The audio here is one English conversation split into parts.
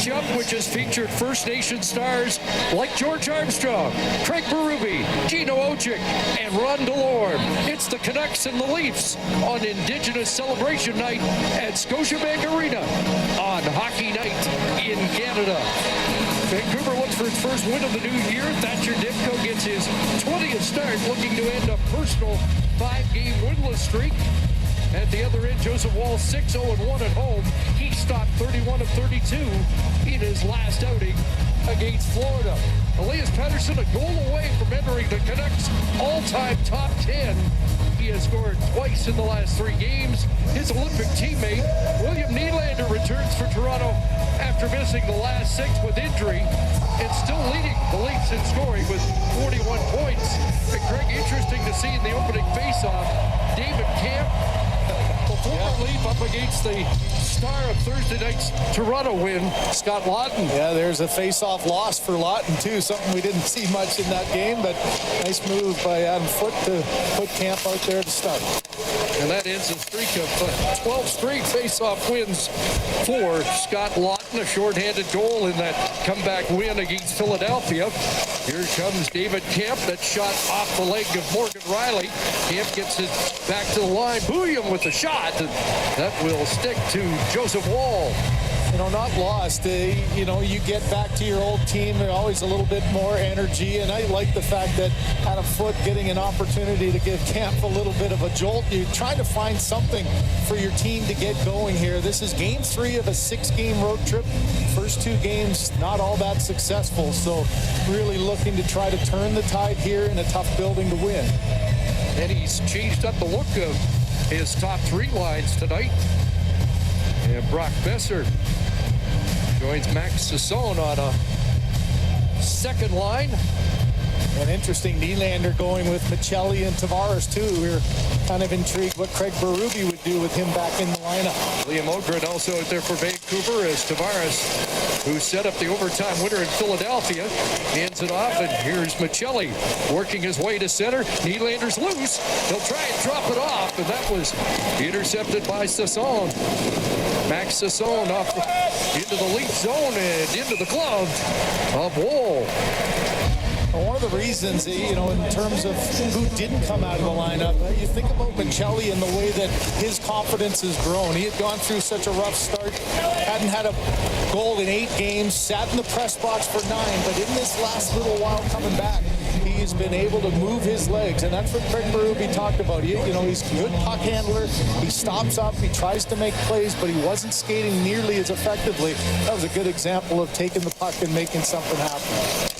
matchup, which has featured First Nation stars like George Armstrong, Craig Berube, Gino Ojic, and Ron DeLorme. It's the Canucks and the Leafs on Indigenous Celebration Night at Scotiabank Arena on Hockey Night in Canada. Vancouver looks for its first win of the new year. Thatcher Demko gets his 20th start, looking to end a personal 5-game winless streak. At the other end, Joseph Woll 6-0-1 at home. He stopped 31 of 32 in his last outing against Florida. Elias Pettersson a goal away from entering the Canucks all-time top 10. He has scored twice in the last 3 games. His Olympic teammate, William Nylander, returns for Toronto after missing the last 6 with injury and still leading the Leafs in scoring with 41 points. And Greg, interesting to see in the opening faceoff, David Camp, the former Leaf, up against the star of Thursday night's Toronto win, Scot Lotton. Yeah, there's a face-off loss for Lotton, too, something we didn't see much in that game, but nice move by Adam Foote to put Camp out there to start. And that ends a streak of 12 straight face-off wins for Scot Lotton, a shorthanded goal in that comeback win against Philadelphia. Here comes David Camp, that shot off the leg of Morgan Riley. Camp gets it back to the line. Bouillon with the shot. That will stick to Joseph Woll. You know, not lost. You know, you get back to your old team, they're always a little bit more energy, and I like the fact that Adam Foote getting an opportunity to give Camp a little bit of a jolt. You're trying to find something for your team to get going here. This is game 3 of a 6-game road trip. First 2 games, not all that successful, so really looking to try to turn the tide here in a tough building to win. And he's changed up the look of his top 3 lines tonight. And Brock Besser joins Max Sasson on a second line. An interesting Nylander going with Michelli and Tavares, too. We're kind of intrigued what Craig Berube would do with him back in the lineup. Liam Ogren also out there for Vancouver as Tavares, who set up the overtime winner in Philadelphia, hands it off, and here's Michelli working his way to center. Nylander's loose. He'll try and drop it off, and that was intercepted by Sasson. Max Sasson off into the Leaf zone and into the glove of Woll. One of the reasons, you know, in terms of who didn't come out of the lineup, you think about Michelli and the way that his confidence has grown. He had gone through such a rough start, hadn't had a goal in 8 games, sat in the press box for 9, but in this last little while coming back, he's been able to move his legs, and that's what Craig Berube talked about. You know, he's a good puck handler. He stops up, he tries to make plays, but he wasn't skating nearly as effectively. That was a good example of taking the puck and making something happen.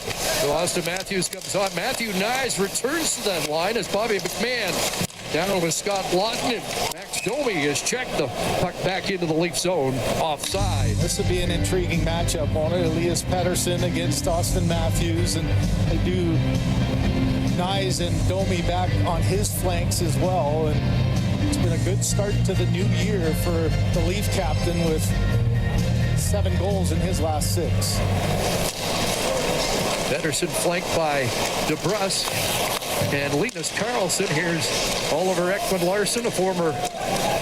So Austin Matthews comes on. Matthew Nyes returns to that line as Bobby McMahon down with Scot Lotton, and Max Domi has checked the puck back into the Leaf zone offside. This would be an intriguing matchup, won't it? Elias Pettersson against Austin Matthews, and they do Nyes and Domi back on his flanks as well. And it's been a good start to the new year for the Leaf captain with 7 goals in his last 6. Pettersson flanked by DeBrus and Linus Karlsson. Here's Oliver Ekman-Larsson, a former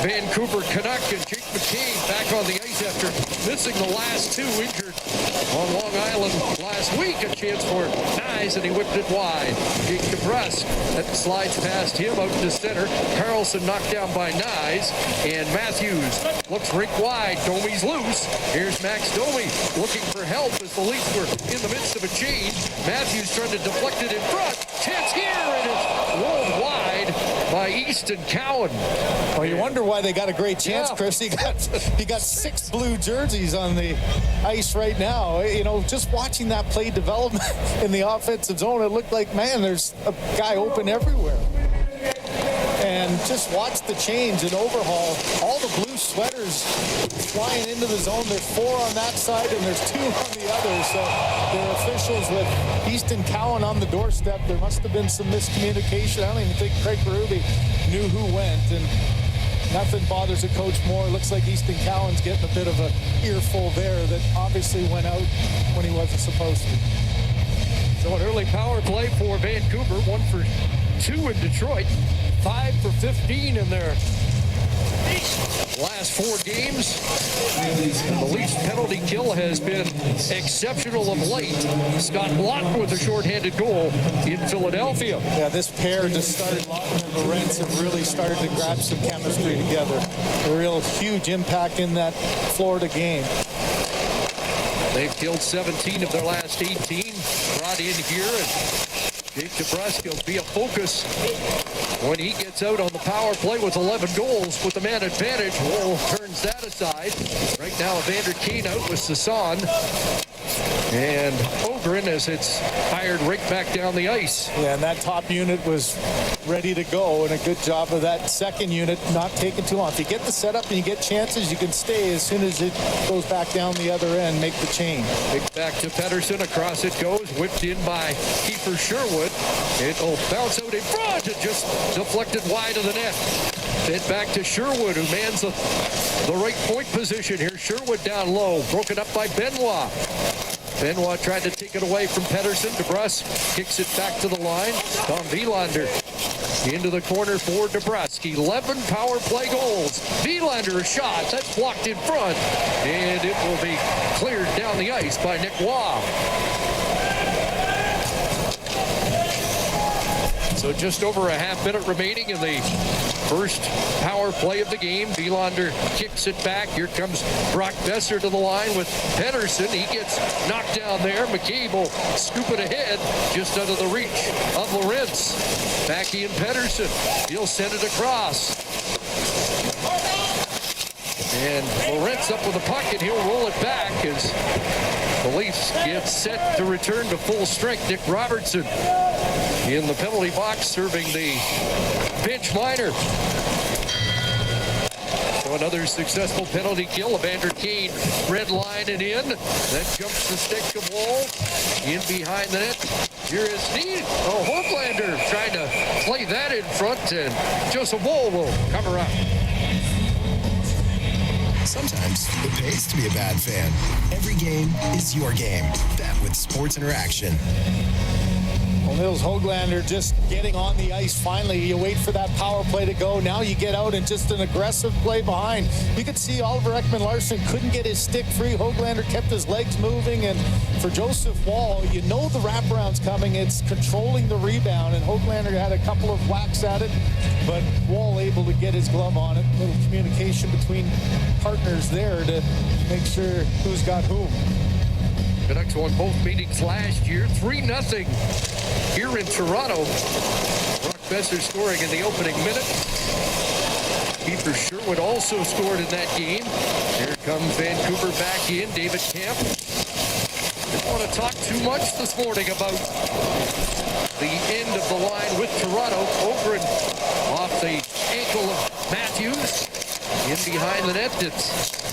Vancouver Canuck, and Jake McCain back on the ice after missing the last 2, injured on Long Island last week. A chance for Nyes, and he whipped it wide. Jake DeBrus, that slides past him out to center. Karlsson knocked down by Nyes, and Matthews looks rink wide. Domi's loose. Here's Max Domi looking for help as the Leafs were in the midst of a change. Matthews trying to deflect it in front. Chance here, and it's rolled wide by Easton Cowan. Well, you wonder why they got a great chance, Chris. He got 6 blue jerseys on the ice right now. You know, just watching that play development in the offensive zone, it looked like, man, there's a guy open everywhere. And just watch the change and overhaul. All the blue sweaters flying into the zone. There's 4 on that side and there's 2 on the other. So their officials with Easton Cowan on the doorstep. There must have been some miscommunication. I don't even think Craig Berube knew who went. And nothing bothers a coach more. It looks like Easton Cowan's getting a bit of an earful there that obviously went out when he wasn't supposed to. So an early power play for Vancouver. 1 for 2 in Detroit. 5 for 15 in their Last 4 games, the Leafs penalty kill has been exceptional of late. Scot Lotton with a shorthanded goal in Philadelphia. Yeah, this pair just started. Lotton and Lorentz have really started to grab some chemistry together. A real huge impact in that Florida game. They've killed 17 of their last 18. Brought in here, and Jake DeBrusk will be a focus when he gets out on the power play with 11 goals with the man advantage. Woll turns that aside. Right now, Evander Kane out with Sasson. And Ogren as it's fired right back down the ice. Yeah, and that top unit was ready to go, and a good job of that second unit not taking too long. If you get the setup and you get chances, you can stay. As soon as it goes back down the other end, make the change. Kick back to Pettersson. Across it goes. Whipped in by Kiefer Sherwood. It'll bounce out in front and just deflected wide of the net. Sent back to Sherwood, who mans the right point position here. Sherwood down low. Broken up by Benoit. Benoit tried to take it away from Pettersson. DeBrusk kicks it back to the line. Tom Wielander into the corner for DeBrusk. 11 power play goals. Wielander a shot. That's blocked in front. And it will be cleared down the ice by Nick Waugh. So just over a half minute remaining in the first power play of the game. Wielander kicks it back. Here comes Brock Besser to the line with Pettersson. He gets knocked down there. McCabe will scoop it ahead just under the reach of Lorentz. Back in Pettersson. He'll send it across. And Lorentz up with the puck, and he'll roll it back as the Leafs get set to return to full strength. Nick Robertson in the penalty box serving the bench liner. So another successful penalty kill. Evander Kane red line and in. Then jumps the stick of Woll. In behind the net. Here is Höglander trying to play that in front, and Joseph Woll will cover up. Sometimes it pays to be a bad fan. Every game is your game. Bet with Sports Interaction. Well, Nils Höglander just getting on the ice finally. You wait for that power play to go. Now you get out and just an aggressive play behind. You could see Oliver Ekman-Larsson couldn't get his stick free. Höglander kept his legs moving. And for Joseph Woll, you know the wraparound's coming. It's controlling the rebound. And Höglander had a couple of whacks at it. But Woll able to get his glove on it. A little communication between partners there to make sure who's got whom. Canucks won both meetings last year, 3-0 here in Toronto. Brock Besser scoring in the opening minute. Kiefer Sherwood also scored in that game. Here comes Vancouver back in. David Kampf. Didn't want to talk too much this morning about the end of the line with Toronto. Ogren off the ankle of Matthews. In behind the net, it's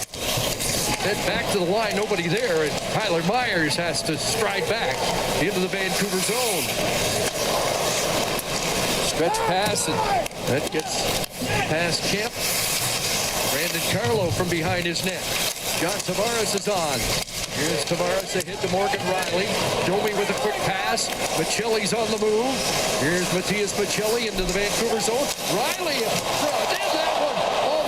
head back to the line, nobody there, and Tyler Myers has to stride back into the Vancouver zone. Stretch pass, and that gets past Kemp. Brandon Carlo from behind his net. John Tavares is on. Here's Tavares ahead to Morgan Riley. Domi with a quick pass. Michelli's on the move. Here's Matthias Michelli into the Vancouver zone. Riley in front, and that one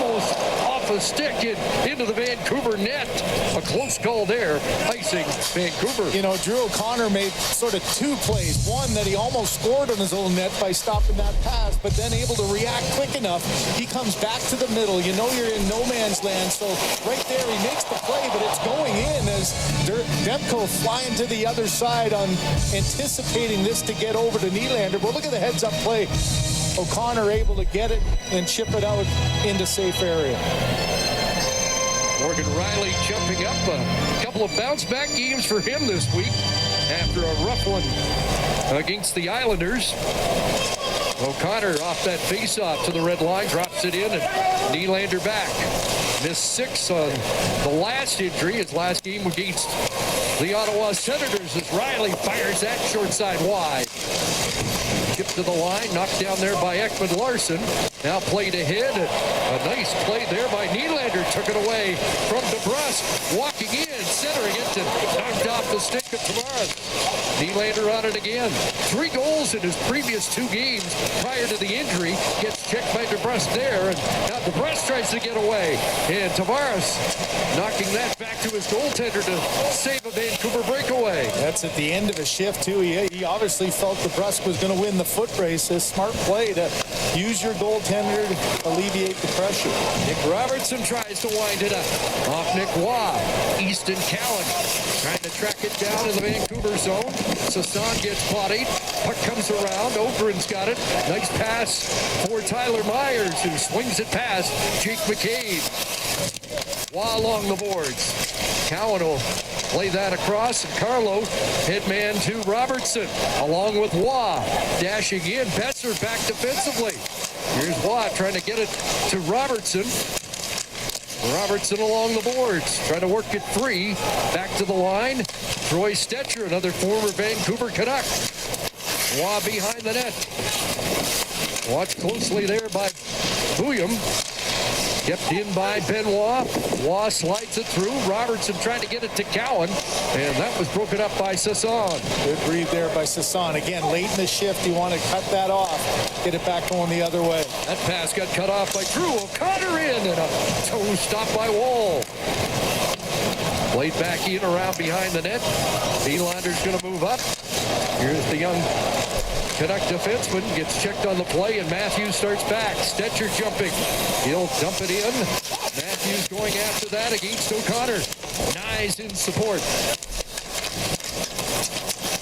almost off a stick into the Vancouver net. A close call there, icing Vancouver. You know, Drew O'Connor made sort of two plays. One that he almost scored on his own net by stopping that pass, but then able to react quick enough. He comes back to the middle. You know you're in no man's land, so right there he makes the play, but it's going in as Demko flying to the other side on anticipating this to get over to Nylander. But look at the heads-up play. O'Connor able to get it and chip it out into safe area. Morgan Riley jumping up. A couple of bounce-back games for him this week after a rough one against the Islanders. O'Connor off that face-off to the red line, drops it in, and Nylander back. Missed 6 on the last injury, his last game against the Ottawa Senators, as Riley fires that short side wide. Tipped to the line, knocked down there by Ekman-Larsson. Now played ahead. A nice play there by Nylander. Took it away from DeBrusk. Walking in, centering it and knocked off the stick of Tavares. Nylander on it again. 3 goals in his previous 2 games prior to the injury. Gets checked by DeBrusque there, and now DeBrusque tries to get away. And Tavares knocking that back to his goaltender to save a Vancouver breakaway. That's at the end of a shift, too. He obviously felt DeBrusque was going to win the foot race. A smart play to use your goaltender to alleviate the pressure. Nick Robertson tries to wind it up. Off Nick Waugh. Easton Cowan trying to track it down in the Vancouver zone. Sasson gets bodied. Puck comes around. Ogren's got it. Nice pass for Tyler Myers, who swings it past Jake McCabe. Waugh along the boards. Cowan will play that across, and Carlo headman to Robertson, along with Waugh. Dashing in, Besser back defensively. Here's Waugh trying to get it to Robertson. Robertson along the boards, trying to work it free. Back to the line. Troy Stetcher, another former Vancouver Canuck. Waugh behind the net. Watched closely there by William. Kept in by Benoit. Waugh slides it through. Robertson trying to get it to Cowan, and that was broken up by Sasson. Good breathe there by Sasson. Again, late in the shift, you want to cut that off. Get it back going the other way. That pass got cut off by Drew O'Connor in, and a toe stop by Wall. Played back in around behind the net. Nylander's going to move up. Here's the young Canuck defenseman, gets checked on the play, and Matthews starts back. Stetcher jumping. He'll dump it in. Matthews going after that against O'Connor. Nyes in support.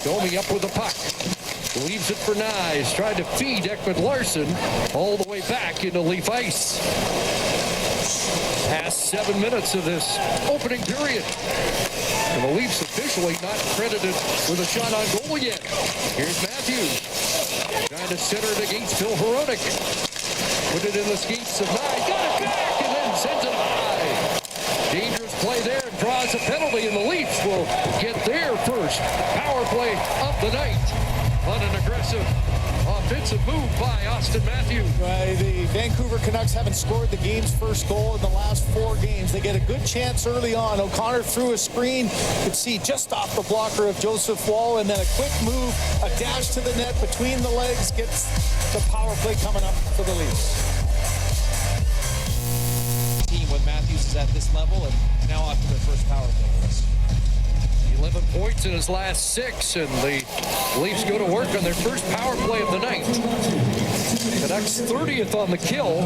Domi up with the puck. Leaves it for Nyes. Tried to feed Ekman Larson all the way back into Leaf ice. Past 7 minutes of this opening period. And the Leafs officially not credited with a shot on goal yet. Here's Matthews. Trying to center it against Phil Hronek. Put it in the skates of Nyes. Got it back and then sends it high. Dangerous play there and draws a penalty, and the Leafs will get their first power play of the night on an aggressive offensive move by Austin Matthews. The Vancouver Canucks haven't scored the game's first goal in the last 4 games. They get a good chance early on. O'Connor threw a screen. Could see just off the blocker of Joseph Wall, and then a quick move, a dash to the net between the legs, gets the power play coming up for the Leafs. Team when Matthews is at this level, and now off to their first power play. 11 points in his last 6, and the Leafs go to work on their first power play of the night. Canucks 30th on the kill.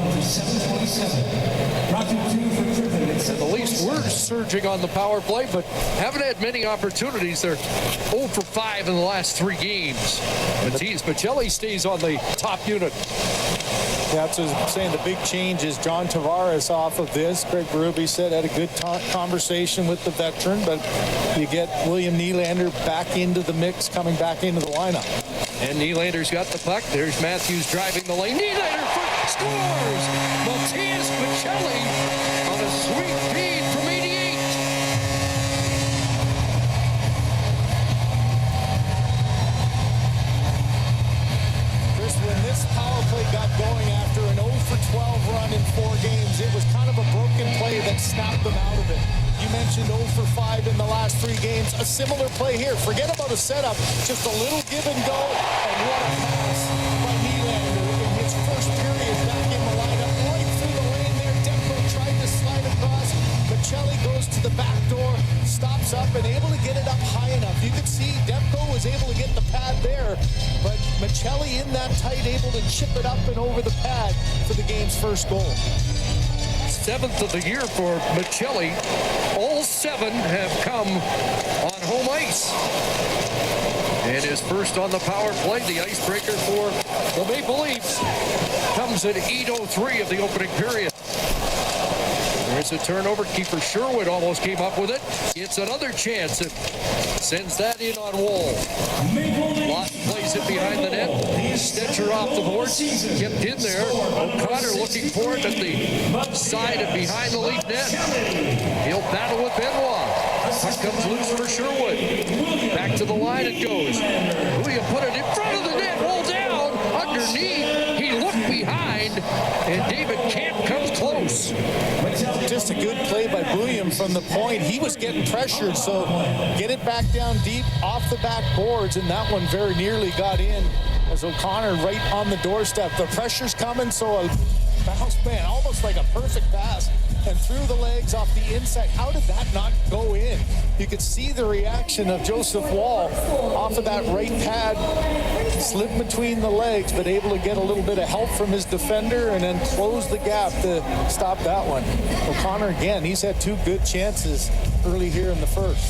And the Leafs were surging on the power play, but haven't had many opportunities. They're 0 for 5 in the last 3 games. Matias Maccelli stays on the top unit. Yeah, that's what I'm saying. The big change is John Tavares off of this. Craig Berube said had a good conversation with the veteran, but you get William Nylander back into the mix, coming back into the lineup. And Nylander's got the puck. There's Matthews driving the lane. Nylander scores! Matias Maccelli on a sweet feed from 88. Chris, when this power play got going after an 0 for 12 run in 4 games, it was kind of a broken play that snapped them out of it. You mentioned 0 for 5 in the last 3 games. A similar play here. Forget about a setup. Just a little give and go. And what a pass by Nylander in his first period back in the lineup. Right through the lane there. Demko tried to slide across. Maccelli goes to the back door. Stops up and able to get it up high enough. You could see Demko was able to get the pad there. But Maccelli in that tight, able to chip it up and over the pad for the game's first goal. 7th of the year for Maccelli. All 7 have come on home ice. And his first on the power play, the icebreaker for the Maple Leafs, comes at 8:03 of the opening period. There's a turnover. Keeper Sherwood almost came up with it. It's another chance and sends that in on Wall. Lotton plays it behind the net. Stetcher off the board. Kept in there. O'Connor looking for it at the side and behind the Leaf net. He'll battle with Benoit. Puck comes loose for Sherwood. Back to the line it goes. William put it in front of the net. Wall down. Underneath. He looked behind. And David Camp comes close. Just a good play by William from the point. He was getting pressured, so get it back down deep off the back boards, and that one very nearly got in as O'Connor right on the doorstep. The pressure's coming, so a bounce, man, almost like a perfect pass, and through the legs off the inside. How did that not go in? You could see the reaction of Joseph Wall off of that right pad, slipped between the legs, but able to get a little bit of help from his defender and then close the gap to stop that one. O'Connor, again, he's had two good chances early here in the first.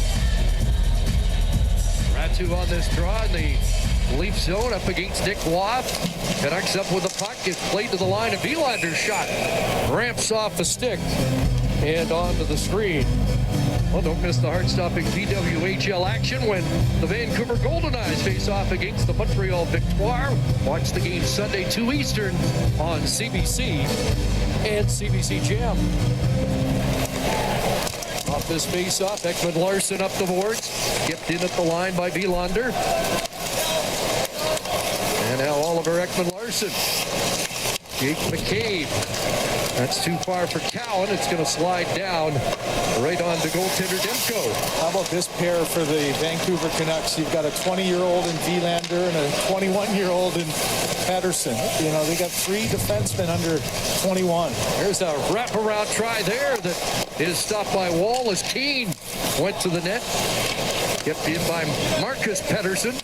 Ratu on this draw in the Leaf zone up against Nick Waugh. Canucks up with the puck. Gets played to the line. And Vylander's shot ramps off the stick and onto the screen. Well, don't miss the heart-stopping PWHL action when the Vancouver Golden Knights face off against the Montreal Victoire. Watch the game Sunday 2 Eastern on CBC and CBC Jam. Off this face-off, Ekman Larsson up the boards. Skipped in at the line by Vylander. And now Oliver Ekman-Larsson. Jake McCabe. That's too far for Cowan. It's going to slide down right on to goaltender Demko. How about this pair for the Vancouver Canucks? You've got a 20-year-old in Vylander and a 21-year-old in Pettersson. You know, they got three defensemen under 21. There's a wraparound try there that is stopped by Wall as Keane went to the net. Kept in by Marcus Pettersson.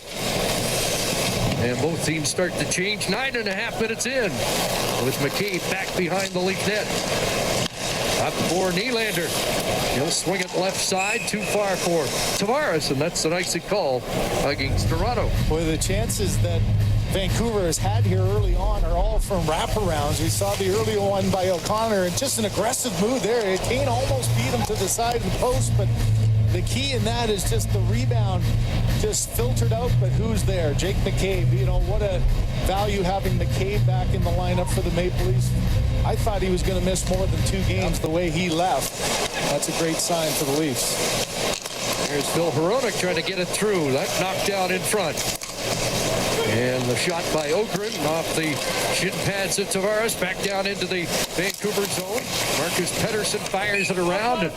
And both teams start to change. 9.5 minutes in with McCabe back behind the Leaf net. Up for Nylander. He'll swing it left side. Too far for Tavares, and that's an icy call against Toronto. Boy, the chances that Vancouver has had here early on are all from wraparounds. We saw the early one by O'Connor, and just an aggressive move there. Kane almost beat him to the side of the post, but the key in that is just the rebound just filtered out, but who's there? Jake McCabe. You know, what a value having McCabe back in the lineup for the Maple Leafs. I thought he was going to miss more than 2 games the way he left. That's a great sign for the Leafs. Here's Phil Hronek trying to get it through. That knocked down in front. And the shot by Ogren off the shin pads of Tavares back down into the Vancouver zone. Marcus Pettersson fires it around and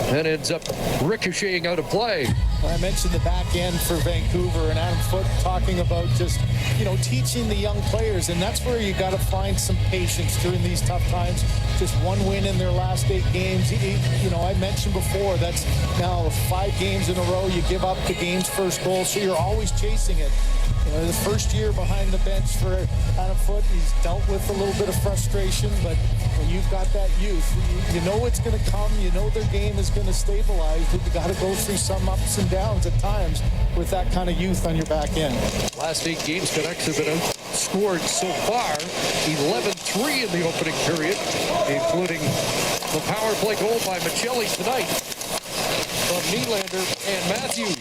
then ends up ricocheting out of play. I mentioned the back end for Vancouver and Adam Foote talking about just, you know, teaching the young players, and that's where you got to find some patience during these tough times. Just one win in their last 8 games. You know, I mentioned before, that's now 5 games in a row. You give up the game's first goal, so you're always chasing it. You know, the first year behind the bench for Adam Foote, he's dealt with a little bit of frustration, but when you've got that youth, you know it's going to come. You know their game is going to stabilize, but you got to go through some ups and downs at times with that kind of youth on your back end. Last 8 games, Canucks have been outscored so far 11-3 in the opening period, including the power play goal by Michelli tonight from Nylander and Matthews.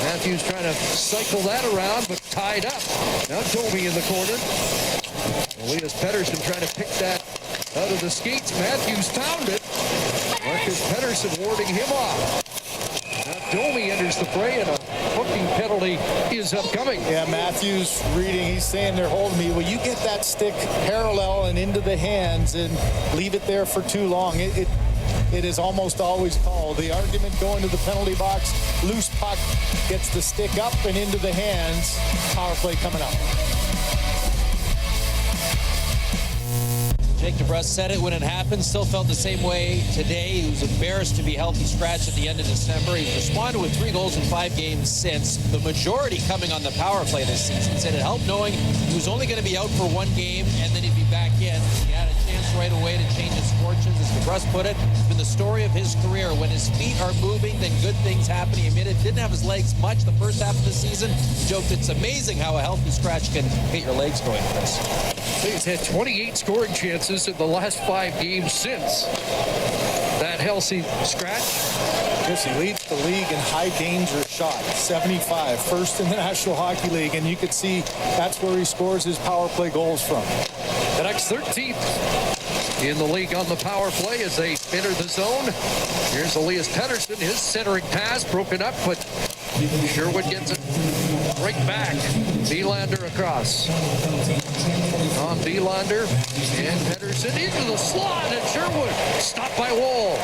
Matthews trying to cycle that around, but tied up. Now Domi in the corner. Elias Pettersson trying to pick that out of the skates. Matthews found it. Marcus Pettersson warding him off. Now Domi enters the fray, and a hooking penalty is upcoming. Yeah, Matthews reading, he's saying they're holding me. Well, you get that stick parallel and into the hands and leave it there for too long. It is almost always called. The argument going to the penalty box, loose puck, gets the stick up and into the hands. Power play coming up. Jake DeBrusk said it when it happened, still felt the same way today. He was embarrassed to be healthy scratched at the end of December. He's responded with 3 goals in 5 games since, the majority coming on the power play this season. Said it helped knowing he was only going to be out for 1 game and then he'd be back in. He had a chance right away to change his fortunes. As DeBrusk put it, it's been the story of his career. When his feet are moving, then good things happen. He admitted didn't have his legs much the first half of the season. He joked it's amazing how a healthy scratch can get your legs going, Chris. He's had 28 scoring chances in the last 5 games since that healthy scratch. Yes, he leads the league in high danger shots, 75, first in the National Hockey League, and you could see that's where he scores his power play goals from. Canucks 13th in the league on the power play as they enter the zone. Here's Elias Pettersson, his centering pass broken up, but Sherwood gets it Right back. Nylander across. On Nylander and Pettersson into the slot, and Sherwood stopped by Wall.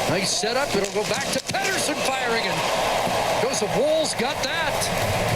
Nice setup. It'll go back to Pettersson firing, and Joseph Woll's got that.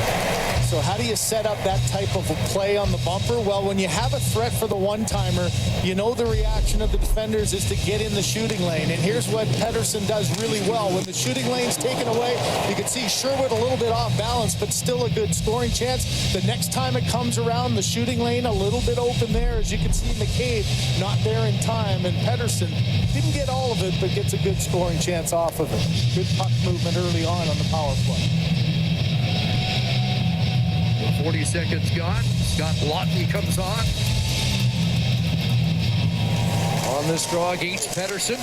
So how do you set up that type of a play on the bumper? Well, when you have a threat for the one-timer, you know the reaction of the defenders is to get in the shooting lane. And here's what Pettersson does really well. When the shooting lane's taken away, you can see Sherwood a little bit off balance, but still a good scoring chance. The next time it comes around, the shooting lane a little bit open there. As you can see, McCabe not there in time. And Pettersson didn't get all of it, but gets a good scoring chance off of it. Good puck movement early on the power play. 40 seconds gone. Scot Lotton comes on. On this draw against Pettersson.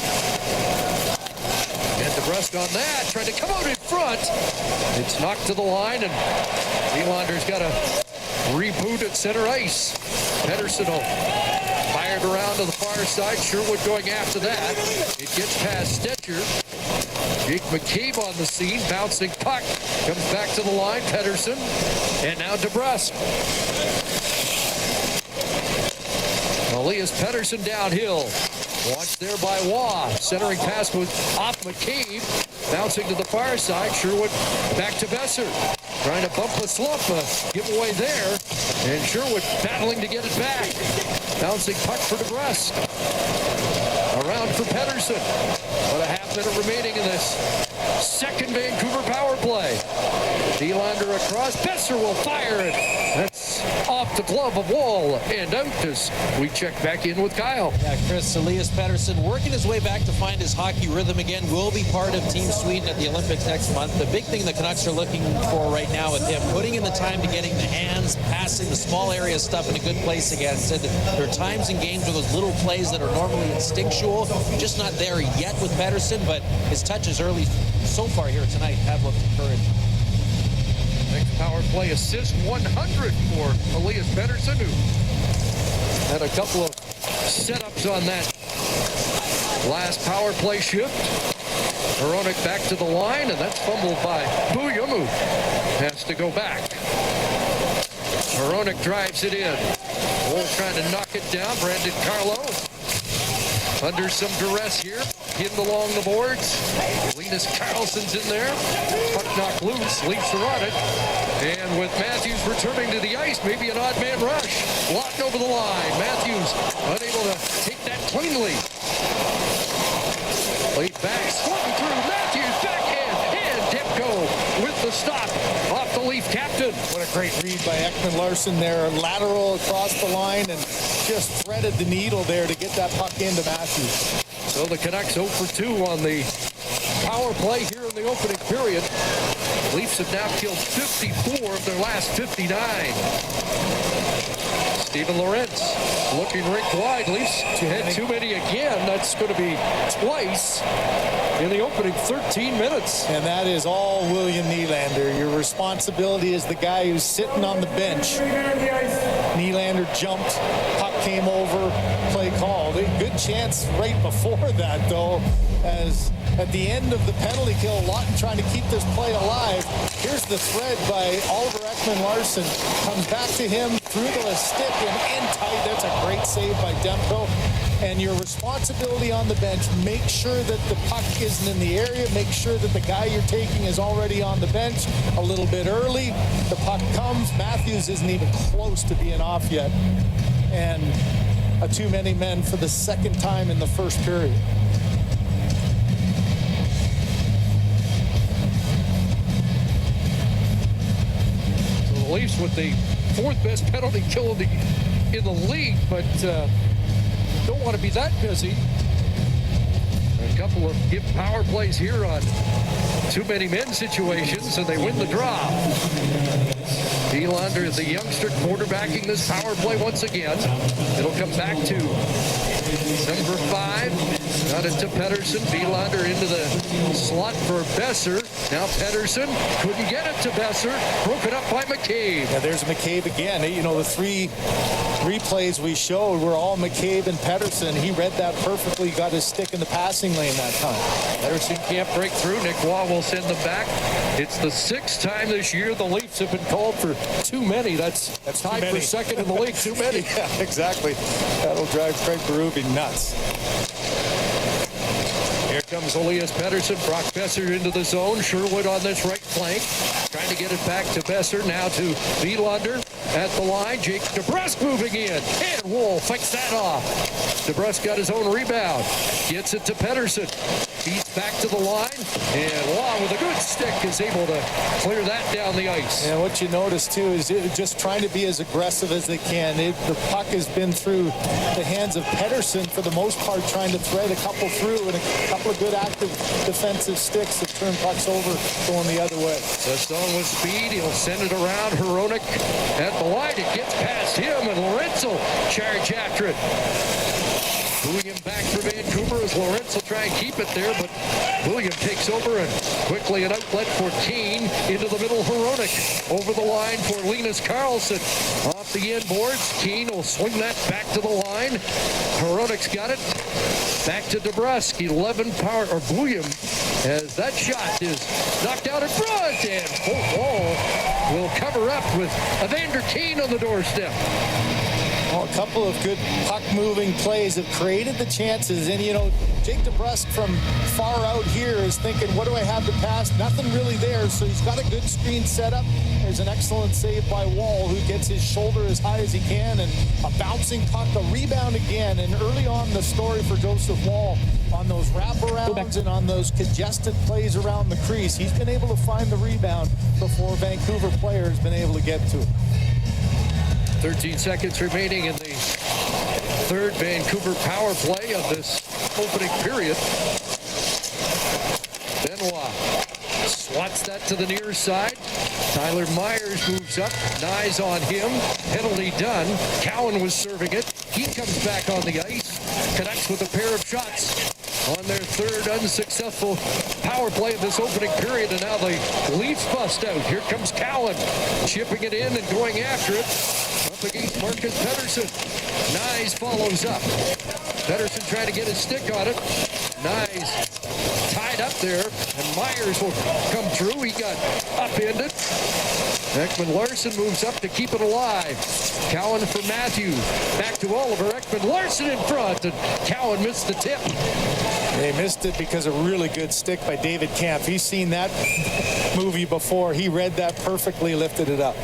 And DeBrusque on that, trying to come out in front. It's knocked to the line, and Nylander's got to reboot at center ice. Pettersson will fire it around to the far side. Sherwood going after that. It gets past Stetcher. Jake McCabe on the scene, bouncing puck, comes back to the line, Pettersson, and now DeBrusque. Elias Pettersson downhill, watched there by Waugh, centering pass was off McCabe, bouncing to the far side, Sherwood back to Besser, trying to bump the slump, giveaway there, and Sherwood battling to get it back, bouncing puck for DeBrusque. Around for Pettersson. But a half minute remaining in this second Vancouver power play. Nylander across. Besser will fire it. That's off the glove of Wall and out as we check back in with Kyle. Yeah, Chris, Elias Pettersson working his way back to find his hockey rhythm again. Will be part of Team Sweden at the Olympics next month. The big thing the Canucks are looking for right now with him, putting in the time to getting the hands, passing the small area stuff in a good place again. Said that there are times in games where those little plays that are normally instinctual, just not there yet with Pettersson, but his touches early so far here tonight have looked encouraging. Next power play assist 100 for Elias Pettersson, who had a couple of setups on that last power play shift. Hronek back to the line, and that's fumbled by Bouillon, who has to go back. Hronek drives it in. Woll trying to knock it down. Brandon Carlo under some duress here. Pinned along the boards. Linus Karlsson's in there. Puck knocked loose. Leafs are on it. And with Matthews returning to the ice, maybe an odd man rush. Blocked over the line. Matthews unable to take that cleanly. Played back. Swung through. Matthews backhand. And Demko with the stop off the Leaf captain. What a great read by Ekman-Larsson there. Lateral across the line and just threaded the needle there to get that puck into Matthews. So the Canucks 0 for 2 on the power play here in the opening period. Leafs have now killed 54 of their last 59. Steven Lorentz looking rink wide. Leafs had too many again. That's going to be twice in the opening 13 minutes. And that is all William Nylander. Your responsibility is the guy who's sitting on the bench. Nylander jumped, puck came over, play called. A good chance right before that, though, as at the end of the penalty kill, Lotton trying to keep this play alive. Here's the thread by Oliver Ekman-Larsson. Comes back to him through the stick and in tight. That's a great save by Demko. And your responsibility on the bench, make sure that the puck isn't in the area. Make sure that the guy you're taking is already on the bench a little bit early. The puck comes. Matthews isn't even close to being off yet. And a too many men for the second time in the first period. So the Leafs with the fourth best penalty kill in the league, but don't want to be that busy. A couple of give power plays here on too many men situations, and they win the draw. Nylander, the youngster, quarterbacking this power play once again. It'll come back to number 5. Got it to Pettersson. Wielander into the slot for Besser. Now Pettersson couldn't get it to Besser. Broken up by McCabe. Yeah, there's McCabe again. You know, the three replays we showed were all McCabe and Pettersson. He read that perfectly, got his stick in the passing lane that time. Pettersson can't break through. Nick Waugh will send them back. It's the 6th time this year the Leafs have been called for too many. That's tied for second in the league. Too many. Yeah, exactly. That'll drive Craig Berube nuts. Here comes Elias Pettersson. Brock Besser into the zone. Sherwood on this right flank. Trying to get it back to Besser. Now to Wielander at the line. Jake DeBrusk moving in. And Woll fights that off. DeBrusk got his own rebound. Gets it to Pettersson. Feeds back to the line. And Waugh with a good stick is able to clear that down the ice. And what you notice, too, is just trying to be as aggressive as they can. The puck has been through the hands of Pettersson for the most part, trying to thread a couple through, and a couple of good active defensive sticks that turn pucks over going the other way. Sasson with speed. He'll send it around. Hronek at the line. It gets past him, and Lorenzo charge after it. Moving him back for Vancouver as Lorenzo try and keep it there, but William takes over and quickly an outlet for Keane into the middle. Hronek over the line for Linus Karlsson. Off the end boards. Keane will swing that back to the line. Hronek's got it. Back to DeBrusk. 11 power, or William, as that shot is knocked out in front, and Wall will cover up with Evander Kane on the doorstep. Well, a couple of good puck-moving plays have created the chances. And, you know, Jake DeBrusk from far out here is thinking, what do I have to pass? Nothing really there, so he's got a good screen set up. There's an excellent save by Wall, who gets his shoulder as high as he can, and a bouncing puck, a rebound again. And early on the story for Joseph Wall, on those wraparounds and on those congested plays around the crease, he's been able to find the rebound before Vancouver player has been able to get to it. 13 seconds remaining in the third Vancouver power play of this opening period. Benoit swats that to the near side. Tyler Myers moves up. Nyes on him. Penalty done. Cowan was serving it. He comes back on the ice. Connects with a pair of shots on their third unsuccessful power play of this opening period. And now the Leafs bust out. Here comes Cowan chipping it in and going after it. Up against Marcus Pettersson. Nyes follows up. Pettersson trying to get his stick on it. Nyes tied up there, and Myers will come through. He got upended. Ekman-Larsson moves up to keep it alive. Cowan for Matthews. Back to Oliver. Ekman-Larsson in front, and Cowan missed the tip. They missed it because of a really good stick by David Kampf. He's seen that movie before. He read that perfectly, lifted it up.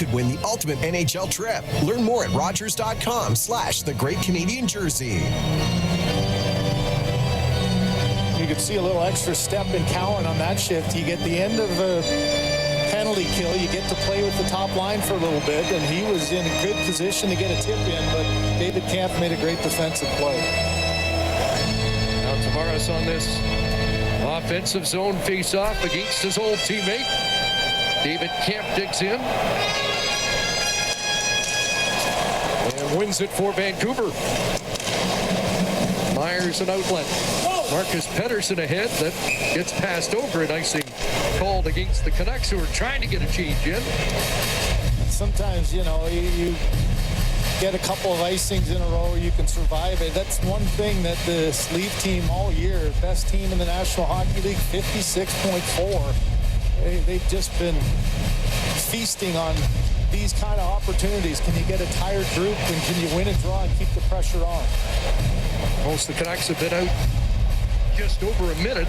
Could win the ultimate NHL trip. Learn more at Rogers.com/The Great Canadian Jersey. You could see a little extra step in Cowan on that shift. You get the end of a penalty kill. You get to play with the top line for a little bit, and he was in a good position to get a tip in, but David Kampf made a great defensive play. Now Tavares on this offensive zone face-off against his old teammate. David Kampf digs in and wins it for Vancouver. Myers an outlet. Marcus Pettersson ahead. That gets passed over. An icing called against the Canucks, who are trying to get a change in. Sometimes, you know, you get a couple of icings in a row, you can survive it. That's one thing that this Leaf team all year, best team in the National Hockey League, 56.4. They've just been feasting on these kind of opportunities. Can you get a tired group, and can you win a draw and keep the pressure on? Most of the Canucks have been out just over a minute.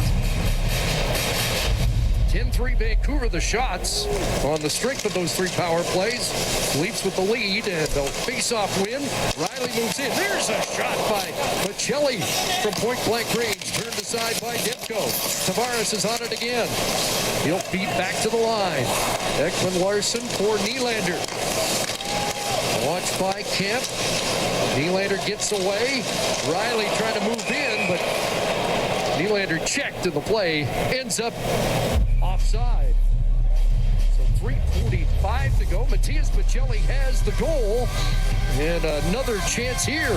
10-3 Vancouver, the shots on the strength of those three power plays. Leafs with the lead, and they'll face-off win. Riley moves in. There's a shot by Michelli from point-blank range. Turned aside by Demko. Tavares is on it again. He'll feed back to the line. Ekman-Larsson for Nylander. Watched by Kemp. Nylander gets away. Riley trying to move in, but Nylander checked, and the play ends up offside. So 3:40 5 to go. Matias Pacelli has the goal. And another chance here.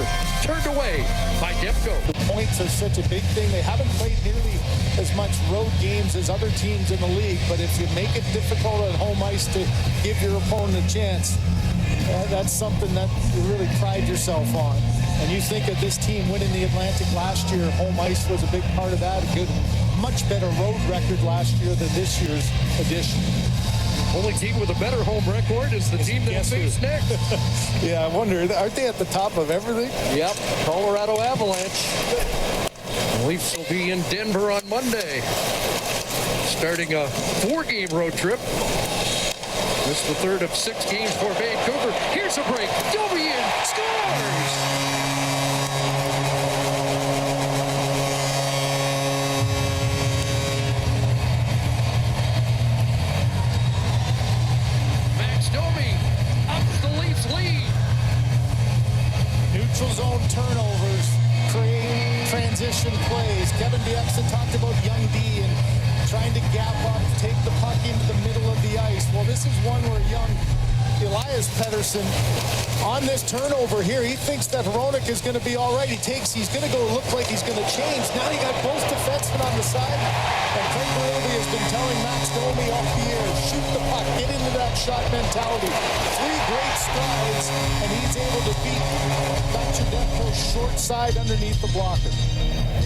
Turned away by Demko. The points are such a big thing. They haven't played nearly as much road games as other teams in the league. But if you make it difficult on home ice to give your opponent a chance, that's something that you really pride yourself on. And you think of this team winning the Atlantic last year, home ice was a big part of that. A good, much better road record last year than this year's edition. Only team with a better home record is the team that faced next. Yeah, I wonder, aren't they at the top of everything? Yep, Colorado Avalanche. The Leafs will be in Denver on Monday, starting a 4-game road trip. This is the third of 6 games for Vancouver. Here's a break. W scores! Max Domi ups the Leafs lead. Neutral zone turnovers, create transition plays. Kevin Bieksa talked about Young D and trying to gap up, take the puck into the middle of the ice. Well, this is one where young Elias Pettersson, on this turnover here, he thinks that Hronek is going to be all right. He's going to go look like he's going to change. Now you got both defensemen on the side. And Craig Berube has been telling Max Domi off the air, shoot the puck, get into that shot mentality. 3 great strides, and he's able to beat Demko's short side underneath the blocker.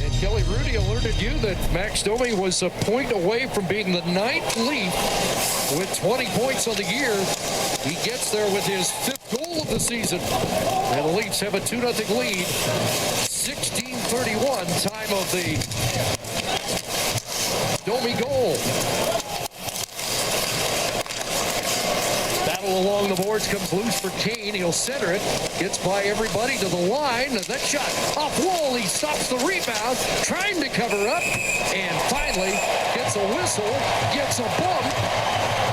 And Kelly Rudy alerted you that Max Domi was a point away from being the 9th Leaf with 20 points on the year. He gets there with his 5th goal of the season. And the Leafs have a 2-0 lead. 16:31, time of the Domi goal. Battle along the boards comes loose for Kane. He'll center it. Gets by everybody to the line. That shot off wall. He stops the rebound. Trying to cover up. And finally gets a whistle. Gets a bump.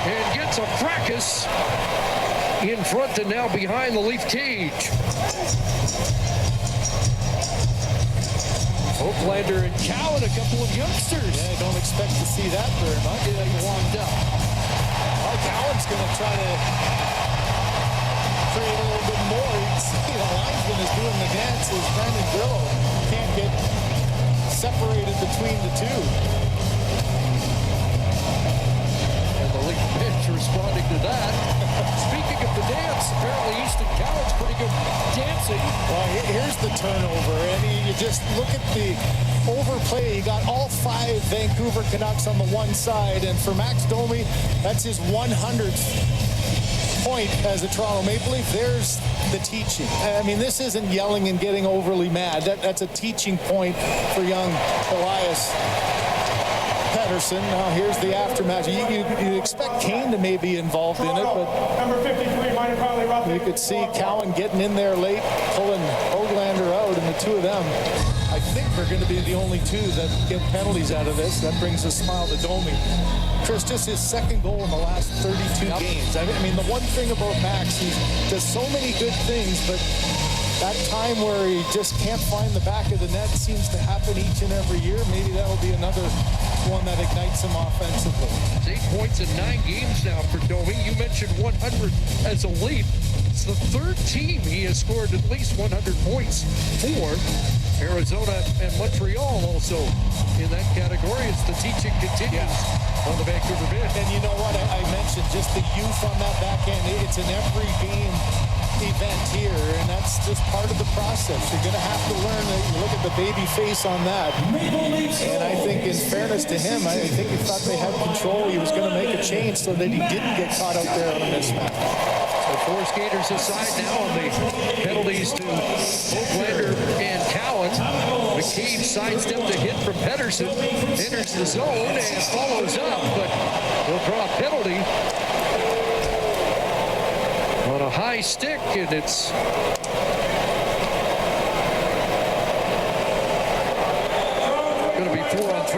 And gets a fracas in front and now behind the Leaf cage. Oaklander and Cowan, a couple of youngsters. Yeah, don't expect to see that very much. They warmed up. Well, Cowan's going to try to create a little bit more. You can see the linesman is doing the dance as Brandon Grillo can't get separated between the two. And the Leaf bench responding to that. Speaking of the dance, apparently Easton Cowan's pretty good dancing. Well, here's the turnover. I mean, you just look at the overplay. You got all 5 Vancouver Canucks on the one side, and for Max Domi, that's his 100th point as a Toronto Maple Leaf. There's the teaching. I mean, this isn't yelling and getting overly mad. That's a teaching point for young Elias Pettersson. Now here's the aftermath. You expect Kane to maybe be involved in it, but number 53, Minor Conley Ruffin. you could see Cowan getting in there late, pulling Oglander out, and the two of them, I think they're going to be the only 2 that get penalties out of this. That brings a smile to Domi. Chris, just his 2nd goal in the last 32 games. I mean, the one thing about Max, he does so many good things, but that time where he just can't find the back of the net seems to happen each and every year. Maybe that'll be another one that ignites him offensively. 8 points in 9 games now for Domi. You mentioned 100 as a Leaf. It's the 3rd team he has scored at least 100 points for. Arizona and Montreal also in that category. It's the teaching continues on the Vancouver bench. And you know what? I mentioned just the youth on that back end. It's an every game event here, and that's just part of the process. You're going to have to learn that. You look at the baby face on that. And I think in fairness to him, I think he thought they had control. He was going to make a change so that he didn't get caught up there on a mismatch. So 4 skaters aside now on the penalties to Oaklander and Cowan. McCabe sidestepped a hit from Pettersson, enters the zone and follows up, but he'll draw a penalty on a high stick, and it's going to be 4-on-3.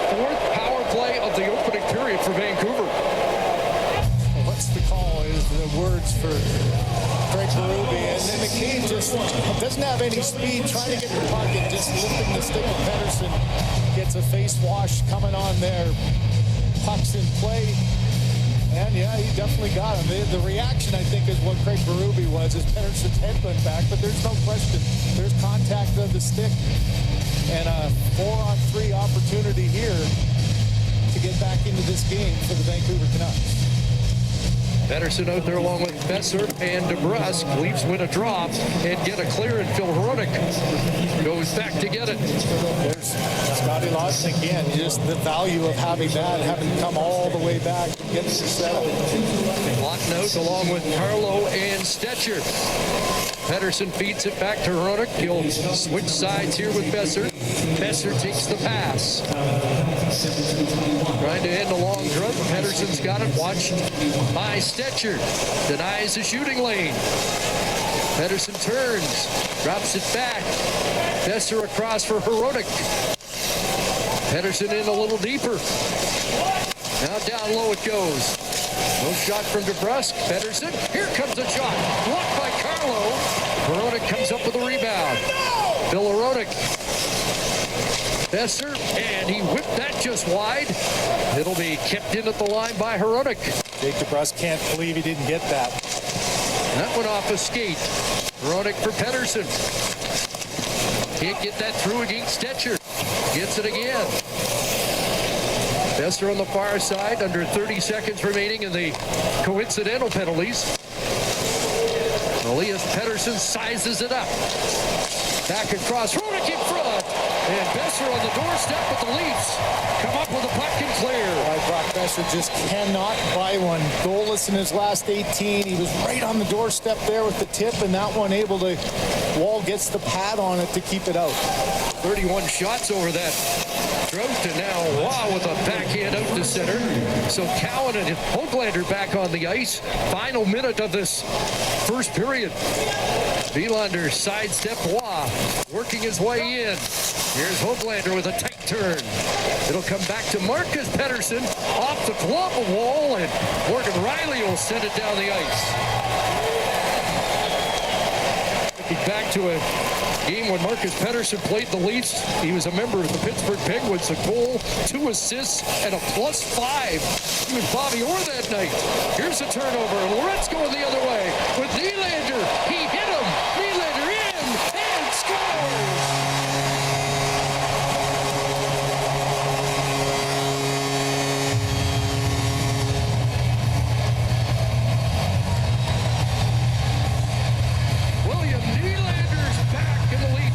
4th power play of the opening period for Vancouver. What's the call is the words for Craig Berube, and then McCabe just doesn't have any speed trying to get the puck and just lifting the stick of Pettersson. Gets a face wash coming on there. pucks in play. And yeah, he definitely got him. The reaction, I think, is what Craig Berube was, as Pettersson's head went back, but there's no question. There's contact of the stick and a 4-on-3 opportunity here to get back into this game for the Vancouver Canucks. Pedersen out there along with Besser and DeBrusk. Leafs win a drop and get a clear, and Phil Hronek goes back to get it. There's Scotty Lotton again. Just the value of having that, having come all the way back and get the setup. Lotton out along with Carlo and Stetcher. Pedersen feeds it back to Hronek. He'll switch sides here with Besser. Besser takes the pass. Trying to end a long drought. Pedersen's got it. Watched by Stetcher. Denies the shooting lane. Pedersen turns. Drops it back. Besser across for Hronek. Pedersen in a little deeper. Now down low it goes. No shot from DeBrusk. Pedersen. Here comes a shot. Blocked by Carlo. Hronek comes up with a rebound. Phil Hronek. Besser, and he whipped that just wide. It'll be kept in at the line by Hronek. Jake DeBrusk can't believe he didn't get that. That went off a skate. Hronek for Pedersen. Can't get that through against Stetcher. Gets it again. Besser on the far side, under 30 seconds remaining in the coincidental penalties. Elias Pettersson sizes it up. Back across, Hronek in front. And Besser on the doorstep, but the Leafs come up with a puck and clear. Brock Besser just cannot buy one. Goalless in his last 18. He was right on the doorstep there with the tip, and that one able to, Wall gets the pad on it to keep it out. 31 shots over that drought, and now Waugh with a backhand out to center. So Cowan and Höglander back on the ice. Final minute of this first period. Wilander sidestep Waugh, working his way in. Here's Höglander with a tight turn. It'll come back to Marcus Pettersson off the glove of Wall, and Morgan Riley will send it down the ice. Looking back to a game when Marcus Pettersson played the Leafs. He was a member of the Pittsburgh Penguins. A goal, 2 assists, and a +5. He was Bobby Orr that night. Here's a turnover. Lorentz going the other way with Nylander. He hit him. Nylander in and scores.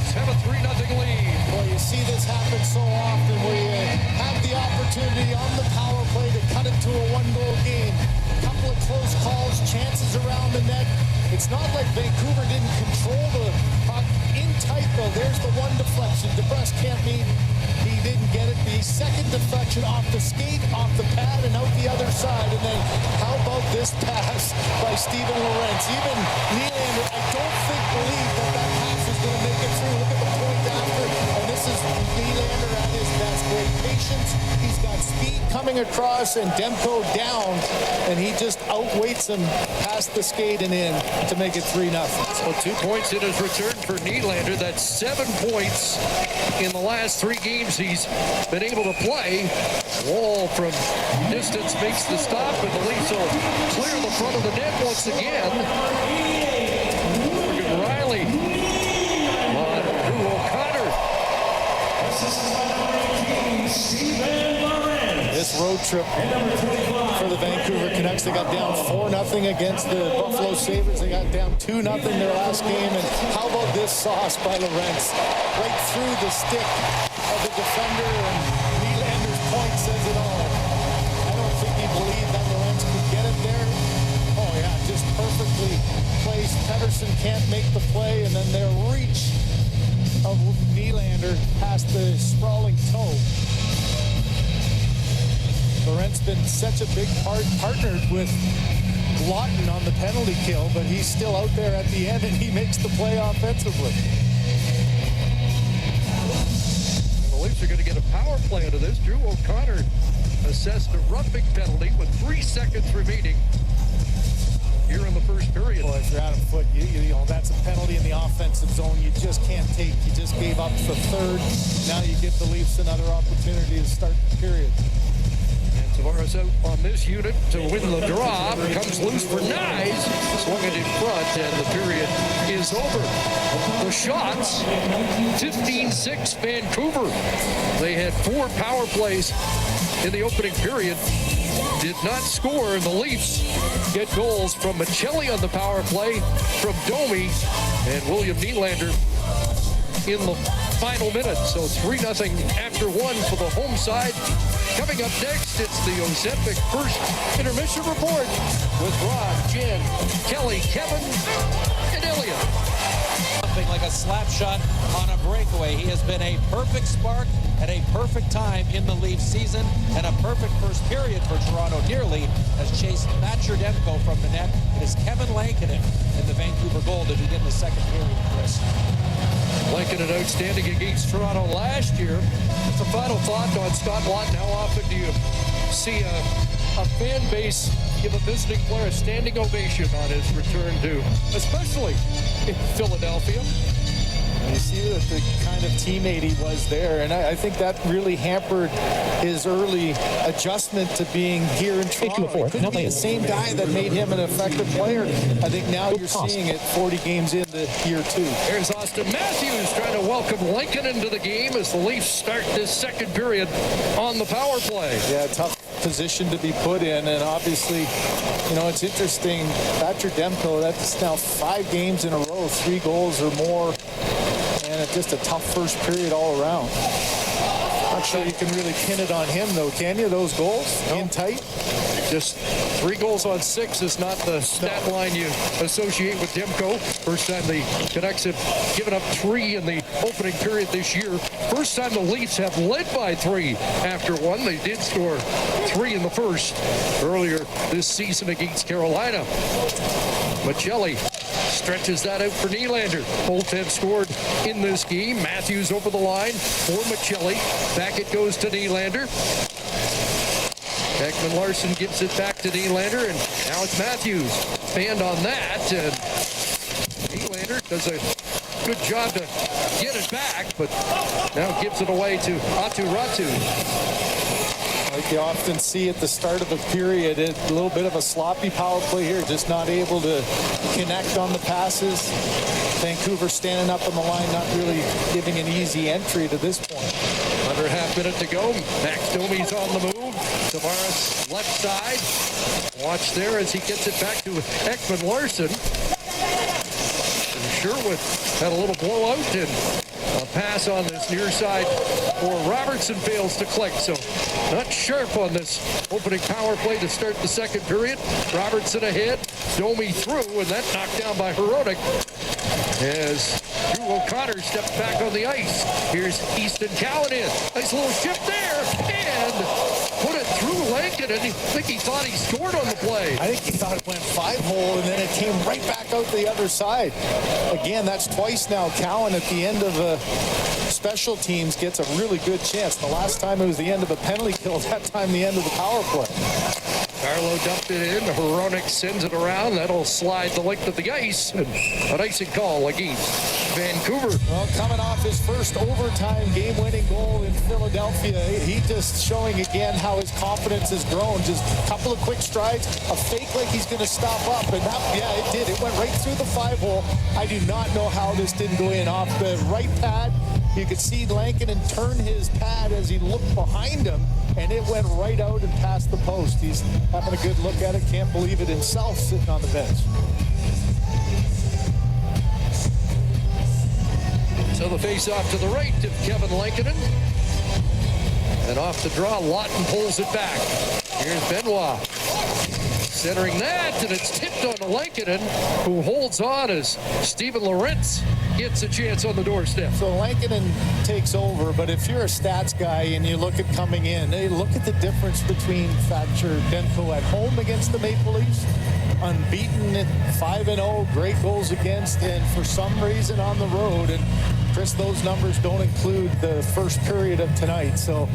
Have a 3-0 lead. Well, you see this happen so often where you have the opportunity on the power play to cut it to a 1-goal game. A couple of close calls, chances around the net. It's not like Vancouver didn't control the puck in tight, though. There's the one deflection. DeBrusk can't mean he didn't get it. The second deflection off the skate, off the pad, and out the other side. And then how about this pass by Steven Lorentz? Even Nylander, I don't believe that pass is going to make it through. Look at the point after. And this is Nylander at his best. Great patience. He's got speed coming across, and Demko down, and he just outweights him past the skate and in to make it 3-0. So 2 points in his return for Nylander. That's 7 points in the last 3 games he's been able to play. Wall from distance makes the stop, and the Leafs will clear the front of the net once again. Morgan Riley on Drew O'Connor. This road trip for the Vancouver Canucks, they got down 4-0 against the Buffalo Sabres. They got down 2-0 their last game. And how about this sauce by Lorentz? Right through the stick of the defender, and Nylander's point says it all. I don't think he believed that Lorentz could get it there. Oh yeah, just perfectly placed. Pettersson can't make the play, and then their reach of Nylander past the sprawling toe. Lorentz been such a big partnered with Lotton on the penalty kill, but he's still out there at the end, and he makes the play offensively. The Leafs are going to get a power play out of this. Drew O'Connor assessed a roughing penalty with 3 seconds remaining here in the first period. Well, if you're Adam Foote, you know that's a penalty in the offensive zone you just can't take. You just gave up the third. Now you give the Leafs another opportunity to start the period. And Tavares out on this unit to win the draw. Comes loose for Nyes. Swung it in front, and the period is over. The shots, 15-6 Vancouver. They had 4 power plays in the opening period. Did not score, and the Leafs get goals from Michelli on the power play, from Domi, and William Nylander in the final minute. So 3-0 after 1 for the home side. Coming up next, it's the Ozempic first intermission report with Rod, Jen, Kelly, Kevin, and Elliot. Something like a slap shot on a breakaway. He has been a perfect spark at a perfect time in the Leafs season, and a perfect first period for Toronto nearly has chased Thatcher Demko from the net. It is Kevin Lankinen in the Vancouver goal to begin the second period, Chris. Lankinen outstanding against Toronto last year. Just a final thought on Scot Lotton. How often do you see a fan base give a visiting player a standing ovation on his return to, especially in Philadelphia? You see that the kind of teammate he was there, and I think that really hampered his early adjustment to being here in Toronto. It couldn't be the same guy that made him an effective player. I think now you're seeing it 40 games into year 2. Here's Austin Matthews trying to welcome Lincoln into the game as the Leafs start this second period on the power play. Yeah, tough position to be put in, and obviously, you know, it's interesting. Thatcher Demko, that's now 5 games in a row, 3 goals or more. And it's just a tough first period all around. Not sure you can really pin it on him, though, can you? Those goals in tight? Just 3 goals on 6 is not the stat line you associate with Demko. First time the Canucks have given up 3 in the opening period this year. First time the Leafs have led by 3 after 1. They did score 3 in the first earlier this season against Carolina. Michelli stretches that out for Nylander. Both have scored in this game. Matthews over the line for Michelli. Back it goes to Nylander. Ekman Larson gives it back to Nylander, and now it's Matthews. Stand on that, and Nylander does a good job to get it back, but now gives it away to Atu Ratu. Like you often see at the start of a period, a little bit of a sloppy power play here, just not able to connect on the passes. Vancouver standing up on the line, not really giving an easy entry to this point. Under a half minute to go. Max Domi's on the move. Tavares left side. Watch there as he gets it back to Ekman Larson. And Sherwood had a little blowout, and a pass on this near side for Robertson fails to click. So not sharp on this opening power play to start the second period. Robertson ahead, Domi through, and that knocked down by Hronek as Drew O'Connor steps back on the ice. Here's Easton Cowan in. Nice little shift there, and put it through Lankinen. I think he thought he scored on the play. I think he thought it went 5-hole, and then it came right back out the other side. Again, that's twice now. Cowan at the end of special teams gets a really good chance. The last time it was the end of a penalty kill, that time the end of the power play. Carlo dumped it in. Hronek sends it around. That'll slide the length of the ice. And an icing call against Vancouver. Well, coming off his first overtime game-winning goal in Philadelphia, he just showing again how his confidence has grown. Just a couple of quick strides, a fake like he's going to stop up. And that, yeah, it did. It went right through the 5-hole. I do not know how this didn't go in. Off the right pad, you could see Lankinen turn his pad as he looked behind him, and it went right out and past the post. He's having a good look at it. Can't believe it himself sitting on the bench. So the face-off to the right of Kevin Lankinen. And off the draw, Lotton pulls it back. Here's Benoit. Centering that, and it's tipped on to Lankinen, who holds on as Steven Lorentz gets a chance on the doorstep. So Lankinen takes over, but if you're a stats guy and you look at coming in, hey, look at the difference between Thatcher Demko at home against the Maple Leafs, unbeaten at 5-0, great goals against, and for some reason on the road. And Chris, those numbers don't include the first period of tonight. So,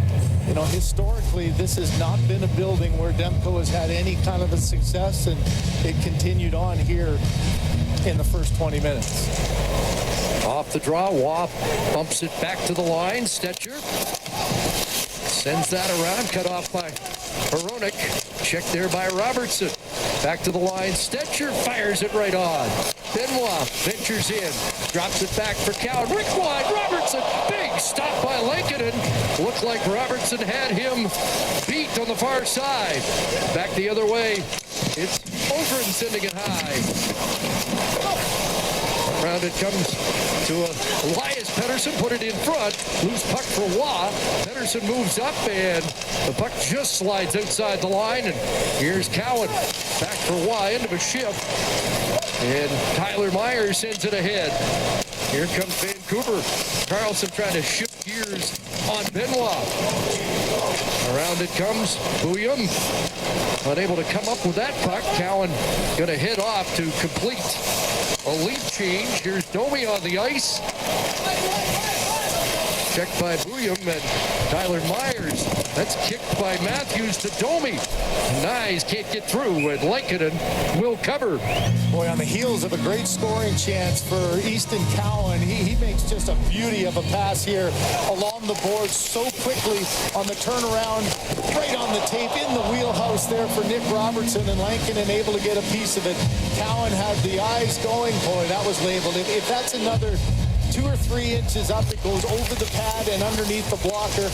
you know, historically, this has not been a building where Demko has had any kind of a success, and it continued on here in the first 20 minutes. Off the draw, Waugh bumps it back to the line. Stetcher Sends that around, cut off by Hronek. Checked there by Robertson. Back to the line. Stetcher fires it right on. Benoit ventures in. Drops it back for Cowan. Rick wide. Robertson. Big stop by Lankinen. Looked like Robertson had him beat on the far side. Back the other way. It's Ogren sending it high. Around it comes to Elias Pettersson. Put it in front. Loose puck for Waugh. Pettersson moves up and the puck just slides outside the line. And here's Cowan. Back for Waugh into a shift. And Tyler Myers sends it ahead. Here comes Vancouver. Carlson trying to shift gears on Benoit. Around it comes Bouillon. Unable to come up with that puck. Cowan going to head off to complete a lead change. Here's Domi on the ice. Checked by Bouillon and Tyler Myers. That's kicked by Matthews to Domi. Nyes can't get through, and Lankinen will cover. Boy, on the heels of a great scoring chance for Easton Cowan, he makes just a beauty of a pass here along the board so quickly on the turnaround, right on the tape, in the wheelhouse there for Nick Robertson, and Lankinen able to get a piece of it. Cowan had the eyes going. Boy, that was labeled. If that's another 2 or 3 inches up, it goes over the pad and underneath the blocker.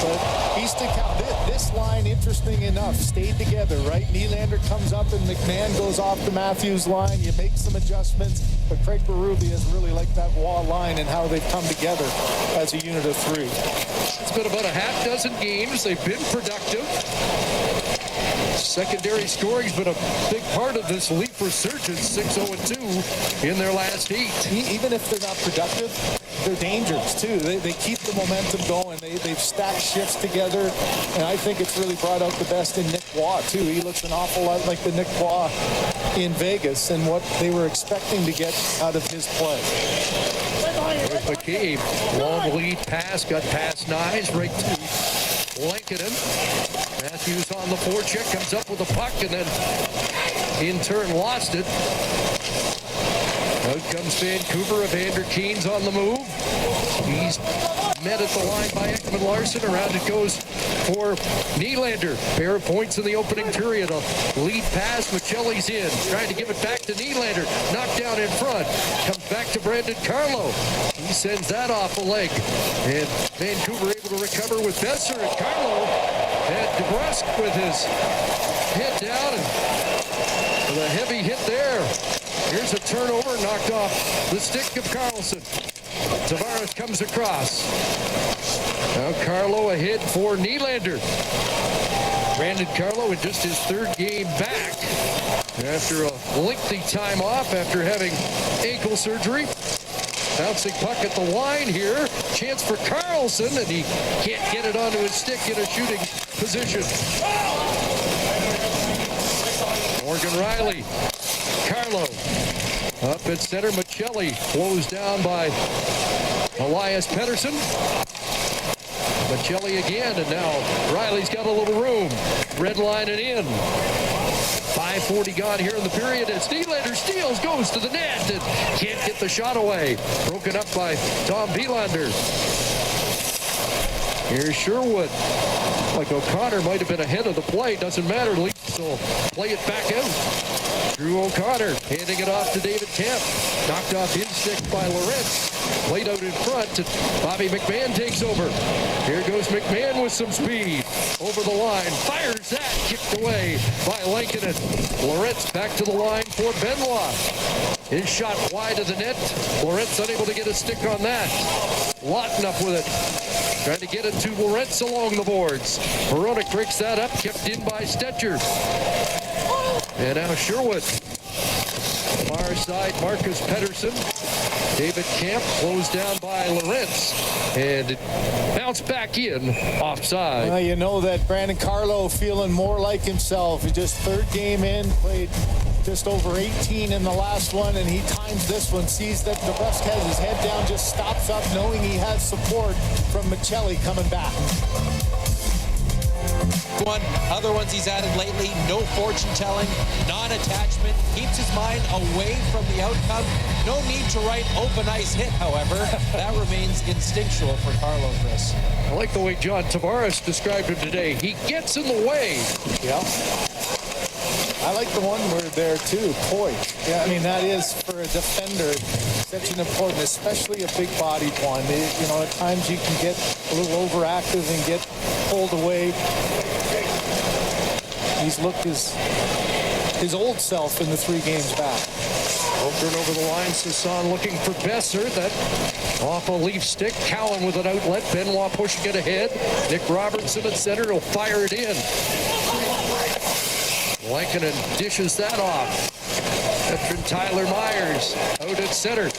But Easton Cowan, this line, interesting enough, stayed together, right? Nylander comes up and McMahon goes off the Matthews line. You make some adjustments, but Craig Berube has really liked that Waugh line and how they've come together as a unit of 3. It's been about a half dozen games. They've been productive. Secondary scoring's been a big part of this Leaf resurgence. 6-0-2 in their last 8. Even if they're not productive, they're dangerous too. They keep the momentum going. They've stacked shifts together, and I think it's really brought out the best in Nick Waugh too. He looks an awful lot like the Nick Waugh in Vegas and what they were expecting to get out of his play. There's McCabe. Long lead pass, got past Nyes, right to Lankinen. Matthews on the forecheck, comes up with a puck, and then in turn lost it. Out comes Vancouver. Evander Kane's on the move. He's met at the line by Ekman-Larsson. Around it goes for Nylander. Pair of points in the opening period. A lead pass. Michelli's in. Trying to give it back to Nylander. Knocked down in front. Comes back to Brandon Carlo. He sends that off a leg. And Vancouver able to recover with Besser. And Carlo had DeBrusque with his head down. And with a heavy hit there. Here's a turnover, knocked off the stick of Carlson. Tavares comes across. Now Carlo ahead for Nylander. Brandon Carlo in just his 3rd game back after a lengthy time off after having ankle surgery. Bouncing puck at the line here. Chance for Carlson, and he can't get it onto his stick in a shooting position. Morgan Riley. Carlo up at center. Michelli closed down by Elias Pettersson. Michelli again, and now Riley's got a little room. Red line and in. 5:40 gone here in the period as Nylander steals, goes to the net, and can't get the shot away. Broken up by Tom Wielander. Here's Sherwood. Like O'Connor might have been ahead of the play. Doesn't matter. Leafs will play it back out. Drew O'Connor handing it off to David Kemp. Knocked off his stick by Lorentz. Played out in front. Bobby McMahon takes over. Here goes McMahon with some speed. Over the line. Fires that. Kicked away by Lankinen. Lorentz back to the line for Benoit. His shot wide of the net. Lorentz unable to get a stick on that. Lotton up with it. Trying to get it to Lorentz along the boards. Hronek breaks that up. Kept in by Stetcher. And now Sherwood. Far side, Marcus Pettersson. David Kemp closed down by Lorentz. And it bounced back in offside. Well, you know that Brandon Carlo feeling more like himself. He just 3rd game in, played just over 18 in the last one, and he times this one, sees that DeBrusque has his head down, just stops up knowing he has support from Michelli coming back. One, other ones he's added lately, no fortune telling, non-attachment, keeps his mind away from the outcome. No need to write open ice hit, however. That remains instinctual for Carlo, Chris. I like the way John Tavares described him today. He gets in the way. Yeah. I like the one word there too, poise. Yeah, I mean, that is for a defender such an important, especially a big-bodied one. You know, at times you can get a little overactive and get pulled away. He's looked his old self in the 3 games back. Ogren over the line. Sasson looking for Besser. That off a Leaf stick. Cowan with an outlet. Benoit pushing it ahead. Nick Robertson at center. He'll fire it in. Lankinen dishes that off. Veteran Tyler Myers out at center.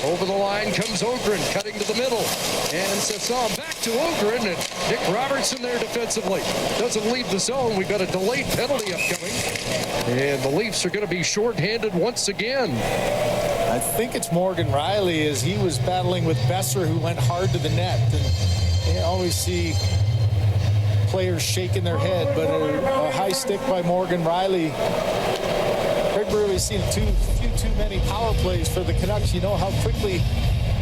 Over the line comes Ogren, cutting to the middle. And Sasson back to Ogren, and Nick Robertson there defensively. Doesn't leave the zone. We've got a delayed penalty upcoming. And the Leafs are going to be shorthanded once again. I think it's Morgan Riley as he was battling with Besser, who went hard to the net. And you always see players shaking their head, but a high stick by Morgan Riley. Craig Berube seen too many power plays for the Canucks. You know how quickly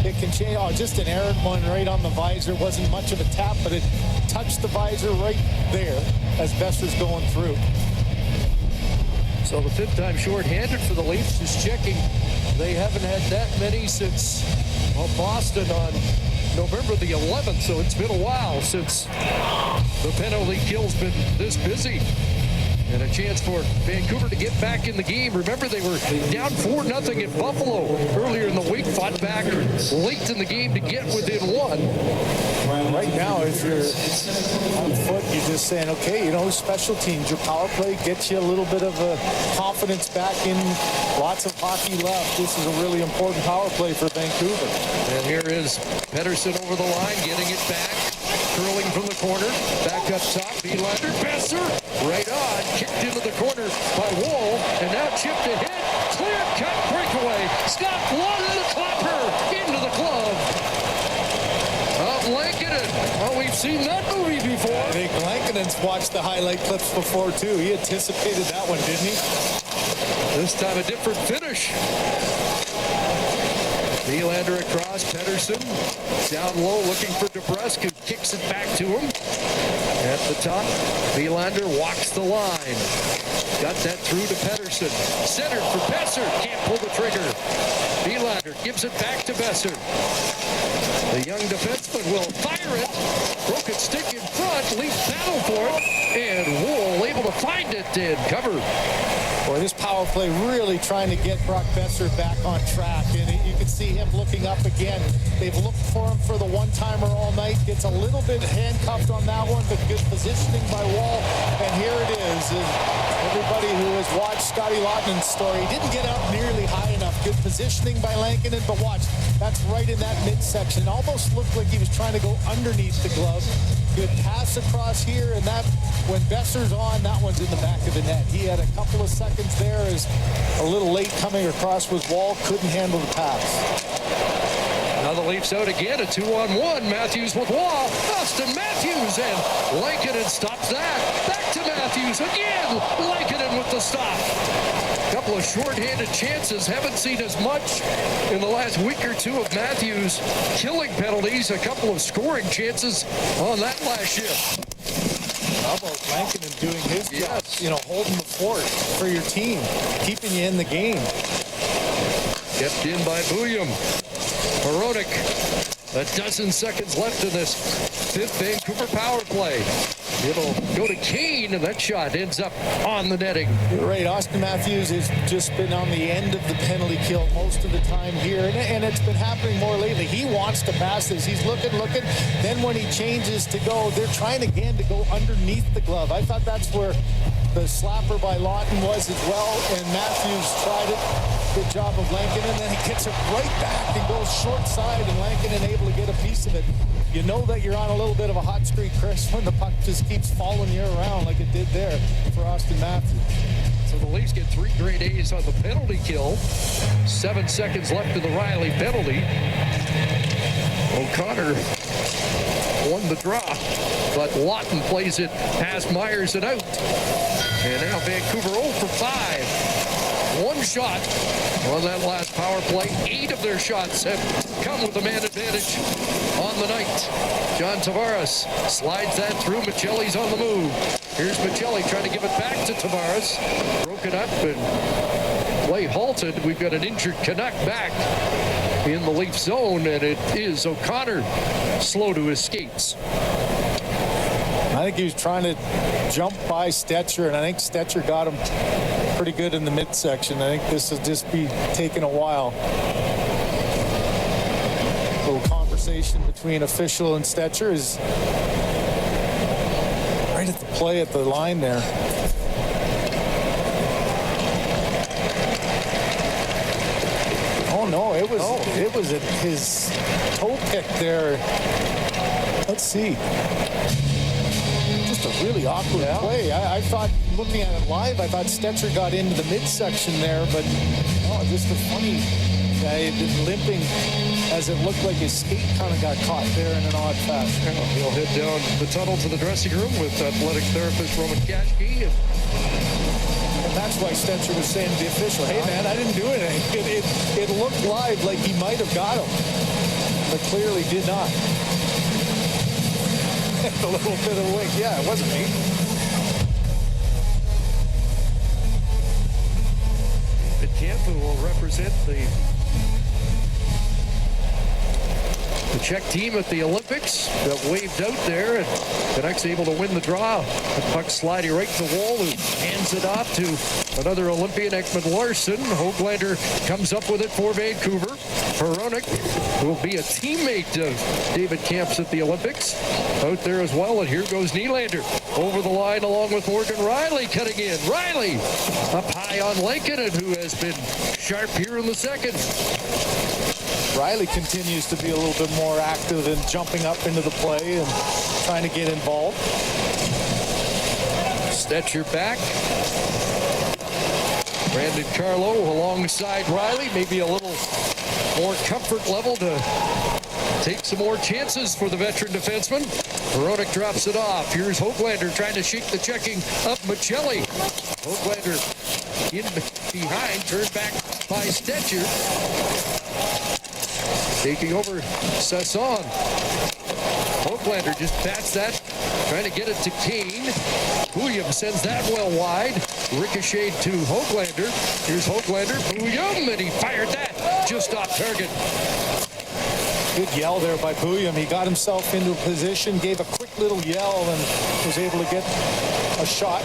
it can change. Oh, just an errant one right on the visor. Wasn't much of a tap, but it touched the visor right there as Besser's going through. So the 5th time shorthanded for the Leafs. Just checking. They haven't had that many since Boston on November the 11th, so it's been a while since the penalty kill's been this busy. And a chance for Vancouver to get back in the game. Remember, they were down 4-0 at Buffalo earlier in the week. Fought back late in the game to get within 1. Right now, if you're on foot, you're just saying, okay, you know, special teams, your power play gets you a little bit of a confidence back in. Lots of hockey left. This is a really important power play for Vancouver. And here is Pettersson over the line, getting it back. Curling from the corner, back up top, Nylander, Besser, right on, kicked into the corner by Woll, and now chipped ahead, clear cut breakaway, Scot Lotton the clapper, into the glove of Lankinen. Well, we've seen that movie before. I think Lankinen's watched the highlight clips before too. He anticipated that one, didn't he? This time a different finish. Nylander across, Pettersson down low looking for DeBrusk, who kicks it back to him. At the top, Nylander walks the line. Got that through to Pettersson. Centered for Besser, can't pull the trigger. Nylander gives it back to Besser. The young defenseman will fire it. Broken stick in front, Leafs battle for it. And Woll able to find it and cover. Boy, this power play really trying to get Brock Besser back on track. And you can see him looking up again. They've looked for him for the one-timer all night. Gets a little bit handcuffed on that one, but good positioning by Woll. And here it is. Everybody who has watched Scotty Lotton's story, he didn't get out nearly high enough. Good positioning by Lankinen, but watch, that's right in that midsection. Almost looked like he was trying to go underneath the glove. Good pass across here, and that, when Besser's on, that one's in the back of the net. He had a couple of seconds there as a little late coming across with Woll, couldn't handle the pass. Now the Leafs out again, a 2-on-1. Matthews with Waugh. Austin Matthews, and Lankinen stops that. Back to Matthews again. Lankinen with the stop. Couple of short-handed chances. Haven't seen as much in the last week or two of Matthews killing penalties. A couple of scoring chances on that last shift. How about Lankinen doing his job? You know, holding the fort for your team, keeping you in the game. Kept in by Bouillon. Hronek, a dozen seconds left in this 5th Vancouver power play. It'll go to Kane, and that shot ends up on the netting. You're right. Austin Matthews has just been on the end of the penalty kill most of the time here, and it's been happening more lately. He wants to pass this. He's looking. Then when he changes to go, they're trying again to go underneath the glove. I thought that's where the slapper by Lotton was as well, and Matthews tried it. Good job of Lankinen, and then he kicks it right back and goes short side, and Lankinen able to get a piece of it. You know that you're on a little bit of a hot streak, Chris, when the puck just keeps following you around like it did there for Austin Matthews. So the Leafs get 3 grade A's on the penalty kill. 7 seconds left in the Riley penalty. O'Connor won the draw. But Lotton plays it past Myers and out. And now Vancouver 0 for 5. One shot on that last power play. 8 of their shots have come with a man advantage on the night. John Tavares slides that through. Michelli's on the move. Here's Michelli trying to give it back to Tavares. Broken up and play halted. We've got an injured Canuck back in the Leaf zone, and it is O'Connor slow to his skates. I think he was trying to jump by Stetcher, and I think Stetcher got him pretty good in the midsection. I think this will just be taking a while. A little conversation between official and Stetcher is right at the play at the line there. Oh no, it was at his toe pick there. Let's see. Just a really awkward play. I thought, looking at it live, I thought Stetcher got into the midsection there, but just a funny guy had been limping as it looked like his skate kind of got caught there in an odd fashion. He'll head down the tunnel to the dressing room with athletic therapist Roman Kashke. And that's why Stetcher was saying to the official, hey man, I didn't do anything. It looked live like he might have got him, but clearly did not. A little bit of a wink. Yeah, it wasn't me. David Camp will represent the Czech team at the Olympics. Got waved out there, and Canucks able to win the draw. The puck sliding right to the wall, who hands it off to another Olympian, Ekman Larsson. Höglander comes up with it for Vancouver. Hronek will be a teammate of David Camp's at the Olympics. Out there as well, and here goes Nylander. Over the line along with Morgan Rielly cutting in. Rielly up high on Lankinen, who has been sharp here in the second. Rielly continues to be a little bit more active in jumping up into the play and trying to get involved. Stetcher back. Brandon Carlo alongside Rielly. Maybe a little more comfort level to take some more chances for the veteran defenseman. Hronek drops it off. Here's Höglander trying to shake the checking up Michelli. Höglander in behind, turned back by Stetcher. Taking over Sasson. Höglander just bats that, trying to get it to Kane. Bouillon sends that well wide. Ricocheted to Höglander. Here's Höglander. Bouillon, and he fired that just off target. Good yell there by Bouillon. He got himself into a position, gave a quick little yell, and was able to get a shot.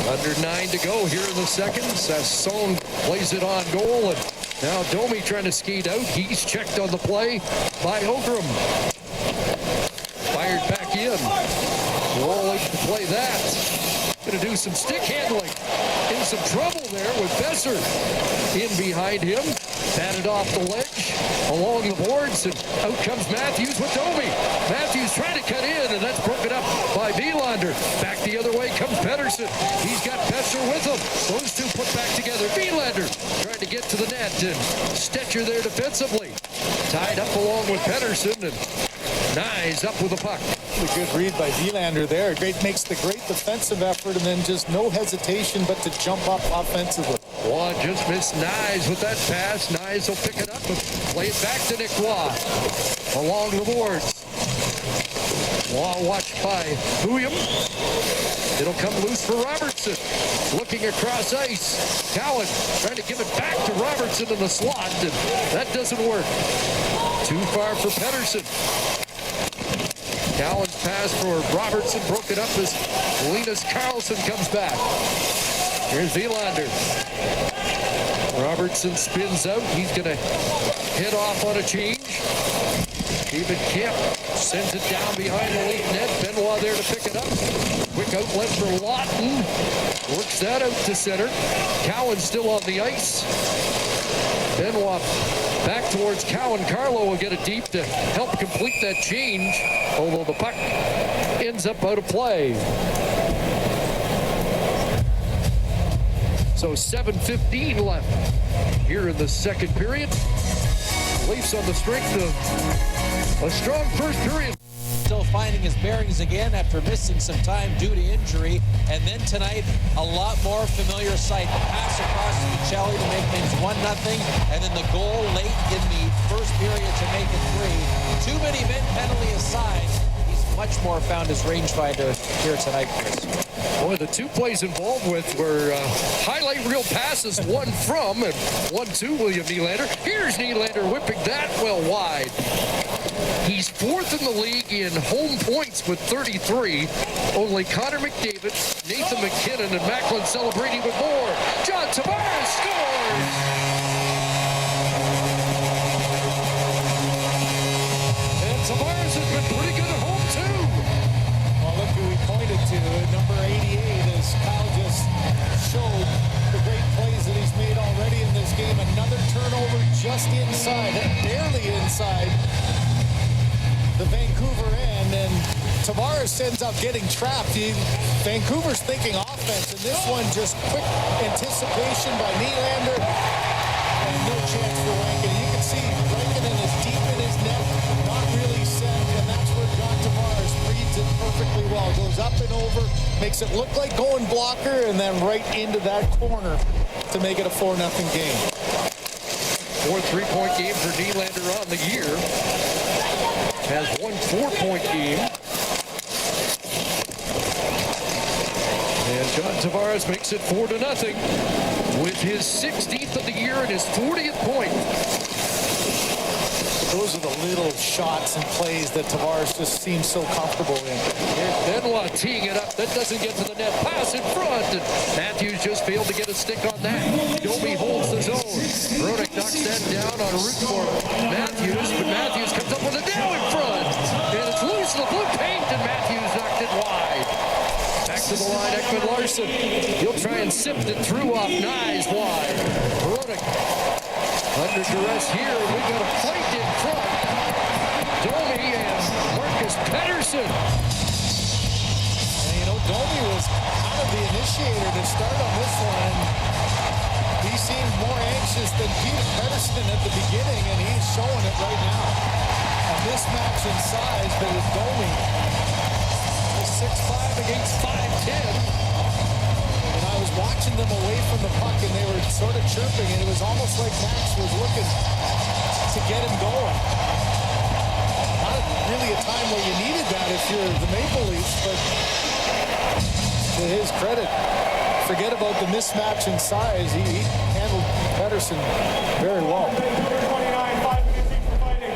Under 9 to go here in the second. Sasson plays it on goal, and now Domi trying to skate out. He's checked on the play by Ogrum. Fired back in. Rolling to play that. Going to do some stick handling. In some trouble there with Besser in behind him. Batted off the ledge along the boards, and out comes Matthews with Domi. Matthews trying to cut in, and that's broken up by Wilander. Back the other way comes Pettersson. He's got Besser with him. Those two put back together. Wilander trying to get to the net, and Stetcher there defensively. Tied up along with Pettersson, and Nyes up with the puck. A good read by Wilander there. Makes the great defensive effort, and then just no hesitation but to jump up offensively. Waugh just missed Nyes with that pass. Nyes will pick it up and play it back to Nick Waugh. Along the boards. Waugh watched by Bouillon. It'll come loose for Robertson. Looking across ice. Cowan trying to give it back to Robertson in the slot, and that doesn't work. Too far for Pettersson. Cowan's pass for Robertson broken up as Linus Karlsson comes back. Here's Wilander. Robertson spins out. He's going to head off on a change. David Camp sends it down behind the Leaf net. Benoit there to pick it up. Quick outlet for Lotton. Works that out to center. Cowan still on the ice. Benoit back towards Cowan. Carlo will get it deep to help complete that change, although the puck ends up out of play. So 7:15 left here in the second period. Leafs on the strength of a strong first period. Still finding his bearings again after missing some time due to injury. And then tonight, a lot more familiar sight. The pass across to Michelli to make things 1-0. And then the goal late in the first period to make it 3. Too many men penalty aside. He's much more found his rangefinder here tonight, Chris. Boy, the two plays involved with were highlight reel passes, one from and one to William Nylander. Here's Nylander whipping that well wide. He's fourth in the league in home points with 33. Only Connor McDavid, Nathan McKinnon, and Macklin celebrating with more. John Tavares scores! And Tavares has been pretty good at home, too. Well, look who we pointed to, number 88, as Kyle just showed the great plays that he's made already in this game. Another turnover just inside, barely inside the Vancouver end, and Tavares ends up getting trapped. Vancouver's thinking offense, and this one just quick anticipation by Nylander, and no chance for Rankin. You can see Rankin is deep in his net, not really set, and that's where John Tavares reads it perfectly well. Goes up and over, makes it look like going blocker, and then right into that corner to make it a 4-0 game. Fourth three-point game for Nylander on the year. Has one 4-point game. And John Tavares makes it 4-0 with his 16th of the year and his 40th point. Those are the little shots and plays that Tavares just seems so comfortable in. Here's Benoit teeing it up. That doesn't get to the net. Pass in front. And Matthews just failed to get a stick on that. Domi holds the zone. Brodick knocks that down on route for Matthews. But Matthews comes up with a nail in front. And it's loose in the blue paint. And Matthews knocked it wide. Back to the line, Ekman Larsson. He'll try and sift it through off Nyes wide. Brodick under duress here. We got a fight in front. Domi and Marcus Pettersson. And, Domi was kind of the initiator to start on this one. He seemed more anxious than Peter Pettersson at the beginning, and he's showing it right now. A mismatch in size, but with Domi, 6'5" against 5'10". and I was watching them away from the puck, and they were sort of chirping, and it was almost like Max was looking to get him going. Not really a time where you needed that if you're the Maple Leafs, but to his credit, forget about the mismatch in size. He handled Pettersson very well. 29, 5 minutes each for fighting.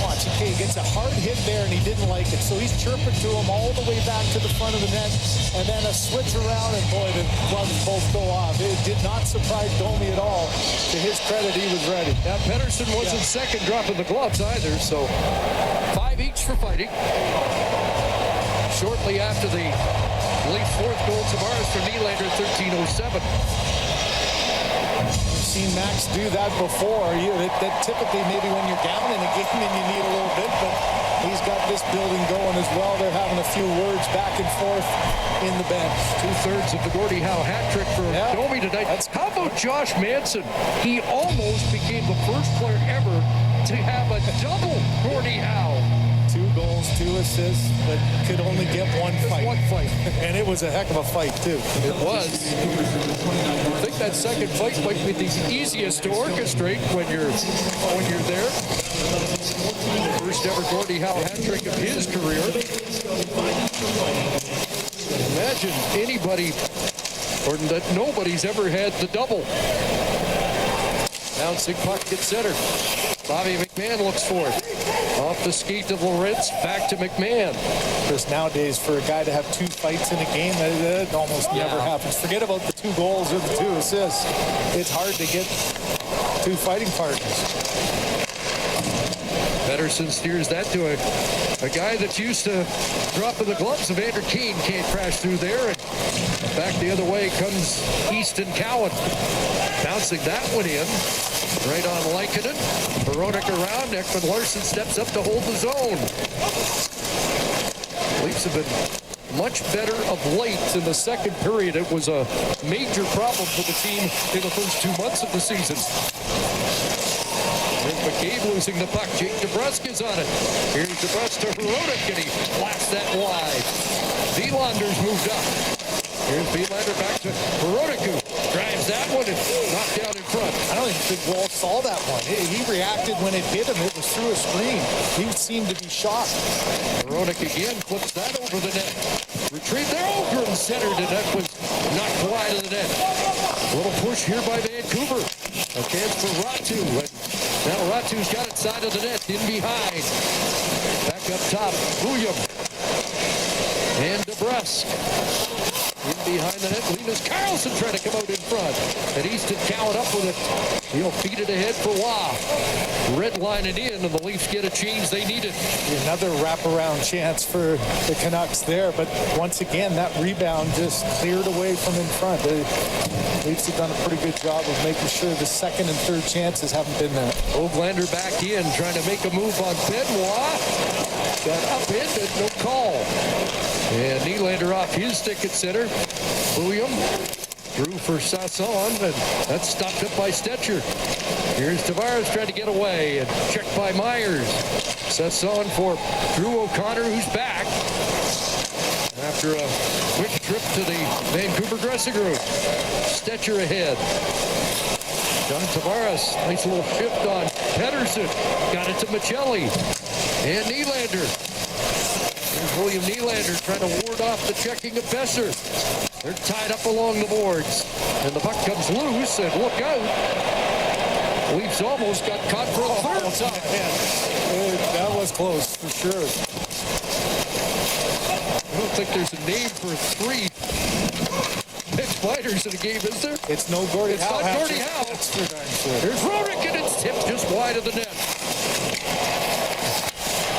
Watch, okay, he gets a hard hit there, and he didn't like it, so he's chirping to him all the way back to the front of the net, and then a switch around, and boy, the gloves both go off. It did not surprise Domi at all. To his credit, he was ready. Now, Pettersson wasn't second dropping the gloves either, so 5 each for fighting. Shortly after the Leafs' fourth goal, Tavares for Nylander, 13:07. We've seen Max do that before. That typically maybe when you're down in a game and you need a little bit, but he's got this building going as well. They're having a few words back and forth in the bench. 2/3 of the Gordie Howe hat trick for Domi tonight. How about Josh Manson? He almost became the first player ever to have a double Gordie Howe. 2 goals, 2 assists, but could only get one fight. One fight. And it was a heck of a fight, too. It was. I think that second fight might be the easiest to orchestrate when you're there. First ever Gordie Howe hat trick of his career. Imagine anybody, or that nobody's ever had the double. Bouncing puck at center. Bobby McMahon looks for it. Off the skate of Lorentz, back to McMahon. Because nowadays, for a guy to have 2 fights in a game, that almost never happens. Forget about the 2 goals or the 2 assists. It's hard to get 2 fighting partners. Pettersson steers that to a guy that's used to dropping the gloves. Evander Kane can't crash through there. And back the other way comes Easton Cowan. Bouncing that one in. Right on Lankinen. Brodick around. Ekman Larsson steps up to hold the zone. Leafs have been much better of late. In the second period, it was a major problem for the team in the first 2 months of the season. Here's McCabe losing the puck. Jake DeBrusk is on it. Here's DeBrusk to Hronek, and he blasts that wide. Nylander's moved up. Here's Nylander back to Hronek, who drives that one and knocked down in front. I don't even think Wall saw that one. He reacted when it hit him. It was through a screen. He seemed to be shocked. Hronek again flips that over the net. Retrieved there. Ogren centered, and that was knocked wide of the net. A little push here by Vancouver. A chance for Ratu. And now Ratu's got it side of the net, in behind. Back up top, William. And DeBrusk. In behind the net, Linus Karlsson trying to come out in front. And Easton Cowan up with it. He'll feed it ahead for Waugh. Red line it in, and the Leafs get a change they needed. Another wraparound chance for the Canucks there, but once again, that rebound just cleared away from in front. The Leafs have done a pretty good job of making sure the second and third chances haven't been there. Oglander back in, trying to make a move on Benoit. Got upended, no call. And Nylander off his stick at center. William through for Sasson, and that's stopped up by Stetcher. Here's Tavares trying to get away, and checked by Myers. Sasson for Drew O'Connor, who's back after a quick trip to the Vancouver dressing room. Stetcher ahead. John Tavares, nice little shift on Pettersson. Got it to Michelli. And Nylander. Here's William Nylander trying to ward off the checking of Besser. They're tied up along the boards. And the puck comes loose, and look out. Leafs almost got caught for a third time. That was close, for sure. I don't think there's a name for 3 pitch fighters in a game, is there? It's no Gordie It's Howe. not Gordie Howe. That's for darn sure. Here's Hronek, and it's tipped just wide of the net.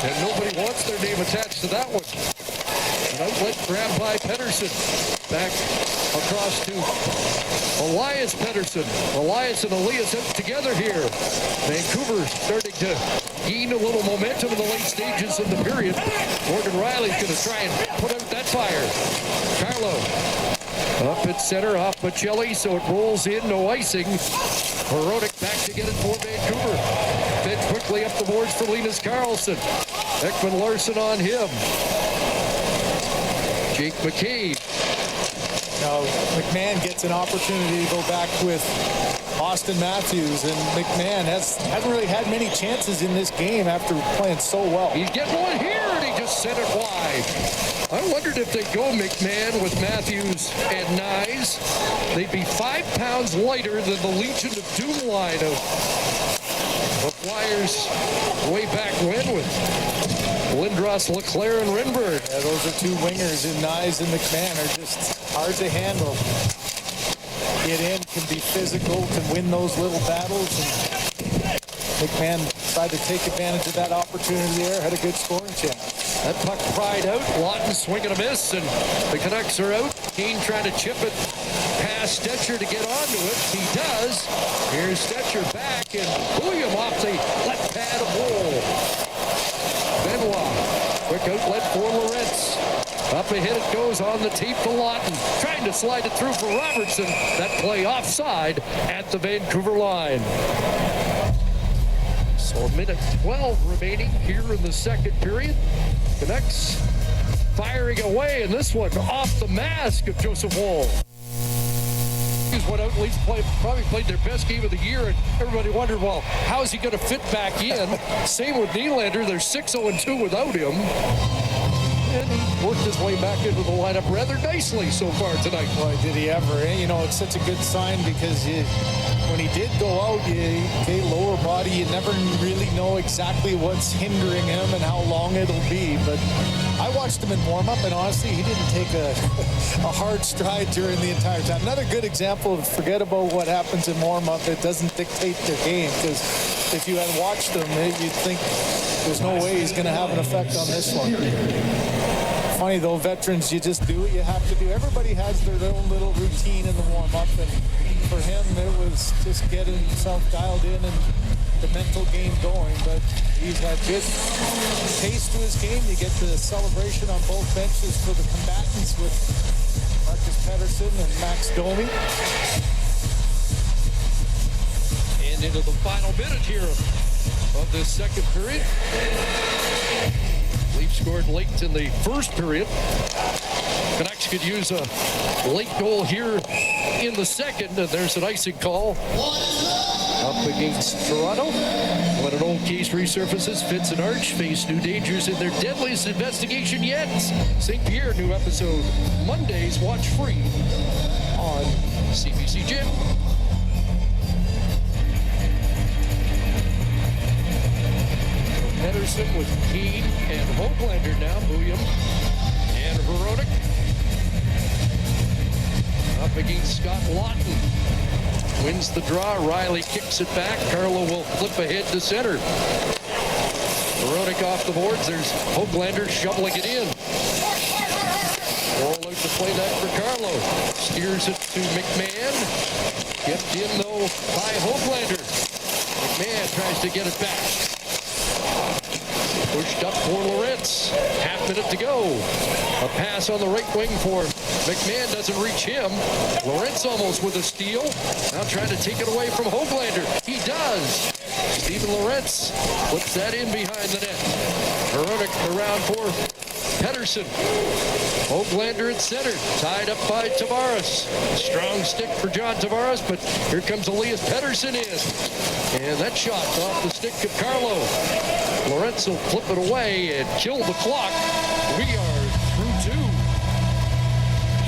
And nobody wants their name attached to that one. An outlet grab by Pettersson. Back across to Elias Pettersson. Elias and Elias out together here. Vancouver starting to gain a little momentum in the late stages of the period. Morgan Riley's going to try and put out that fire. Carlo up at center, off Michelli, so it rolls in, no icing. Hronek back to get it for Vancouver. Fed quickly up the boards for Linus Karlsson. Ekman Larsson on him. Jake McCabe. Now, McMahon gets an opportunity to go back with Austin Matthews, and McMahon hasn't really had many chances in this game after playing so well. He's getting one here, and he just sent it wide. I wondered if they'd go McMahon with Matthews and Nyes. They'd be 5 pounds lighter than the Legion of Doom line of Flyers way back when with Lindros, LeClaire, and Renberg. Yeah, those are 2 wingers, and Nyes and McMahon are just hard to handle. Get in, can be physical, can win those little battles, and McMahon decided to take advantage of that opportunity there, had a good scoring chance. That puck pried out. Lotton swinging a miss, and the Canucks are out. Keane trying to chip it past Stetcher to get onto it. He does. Here's Stetcher back, and William off the left pad of Wool. Benoit, quick outlet for Lorentz. Up ahead it goes on the tape to Lotton. Trying to slide it through for Robertson. That play offside at the Vancouver line. So a minute 12 remaining here in the second period. Canucks firing away, and this one off the mask of Joseph Woll. Went out, Leafs probably played their best game of the year, and everybody wondered, well, how is he going to fit back in? Same with Nylander. They're 6-0-2 without him. And he worked his way back into the lineup rather nicely so far tonight. Boy, did he ever. You know, it's such a good sign because when he did go out, lower body, you never really know exactly what's hindering him and how long it'll be. But I watched him in warm-up, and honestly, he didn't take a hard stride during the entire time. Another good example of forget about what happens in warm-up. It doesn't dictate their game, because if you had watched him, you'd think there's no way he's going to have an effect on this one. Funny though, veterans, you just do what you have to do. Everybody has their own little routine in the warm-up, and for him, it was just getting himself dialed in and the mental game going, but he's got good pace to his game. You get the celebration on both benches for the combatants with Marcus Pettersson and Max Domi. And into the final minute here of this second period. Leafs scored late in the first period. Canucks could use a late goal here in the second, and there's an icing call up against Toronto. When an old case resurfaces, Fitz and Arch face new dangers in their deadliest investigation yet. St. Pierre, new episode Mondays. Watch free on CBC Gym. Pettersson with Keane and Hoglander now. William and Veronic. Up against Scot Lotton. Wins the draw. Riley kicks it back. Carlo will flip ahead to center. Veronic off the boards. There's Hoglander shoveling it in. Roll out to play that for Carlo. Steers it to McMahon. Kept in though by Hoglander. McMahon tries to get it back. Pushed up for Lorentz. Half minute to go. A pass on the right wing for McMahon. Doesn't reach him. Lorentz almost with a steal. Now trying to take it away from Hoglander. He does. Steven Lorentz puts that in behind the net. Veronic around for Pettersson. Hoglander at center. Tied up by Tavares. Strong stick for John Tavares, but here comes Elias Pettersson in. And that shot off the stick of Carlo. Lorentz will flip it away and kill the clock. We are through two.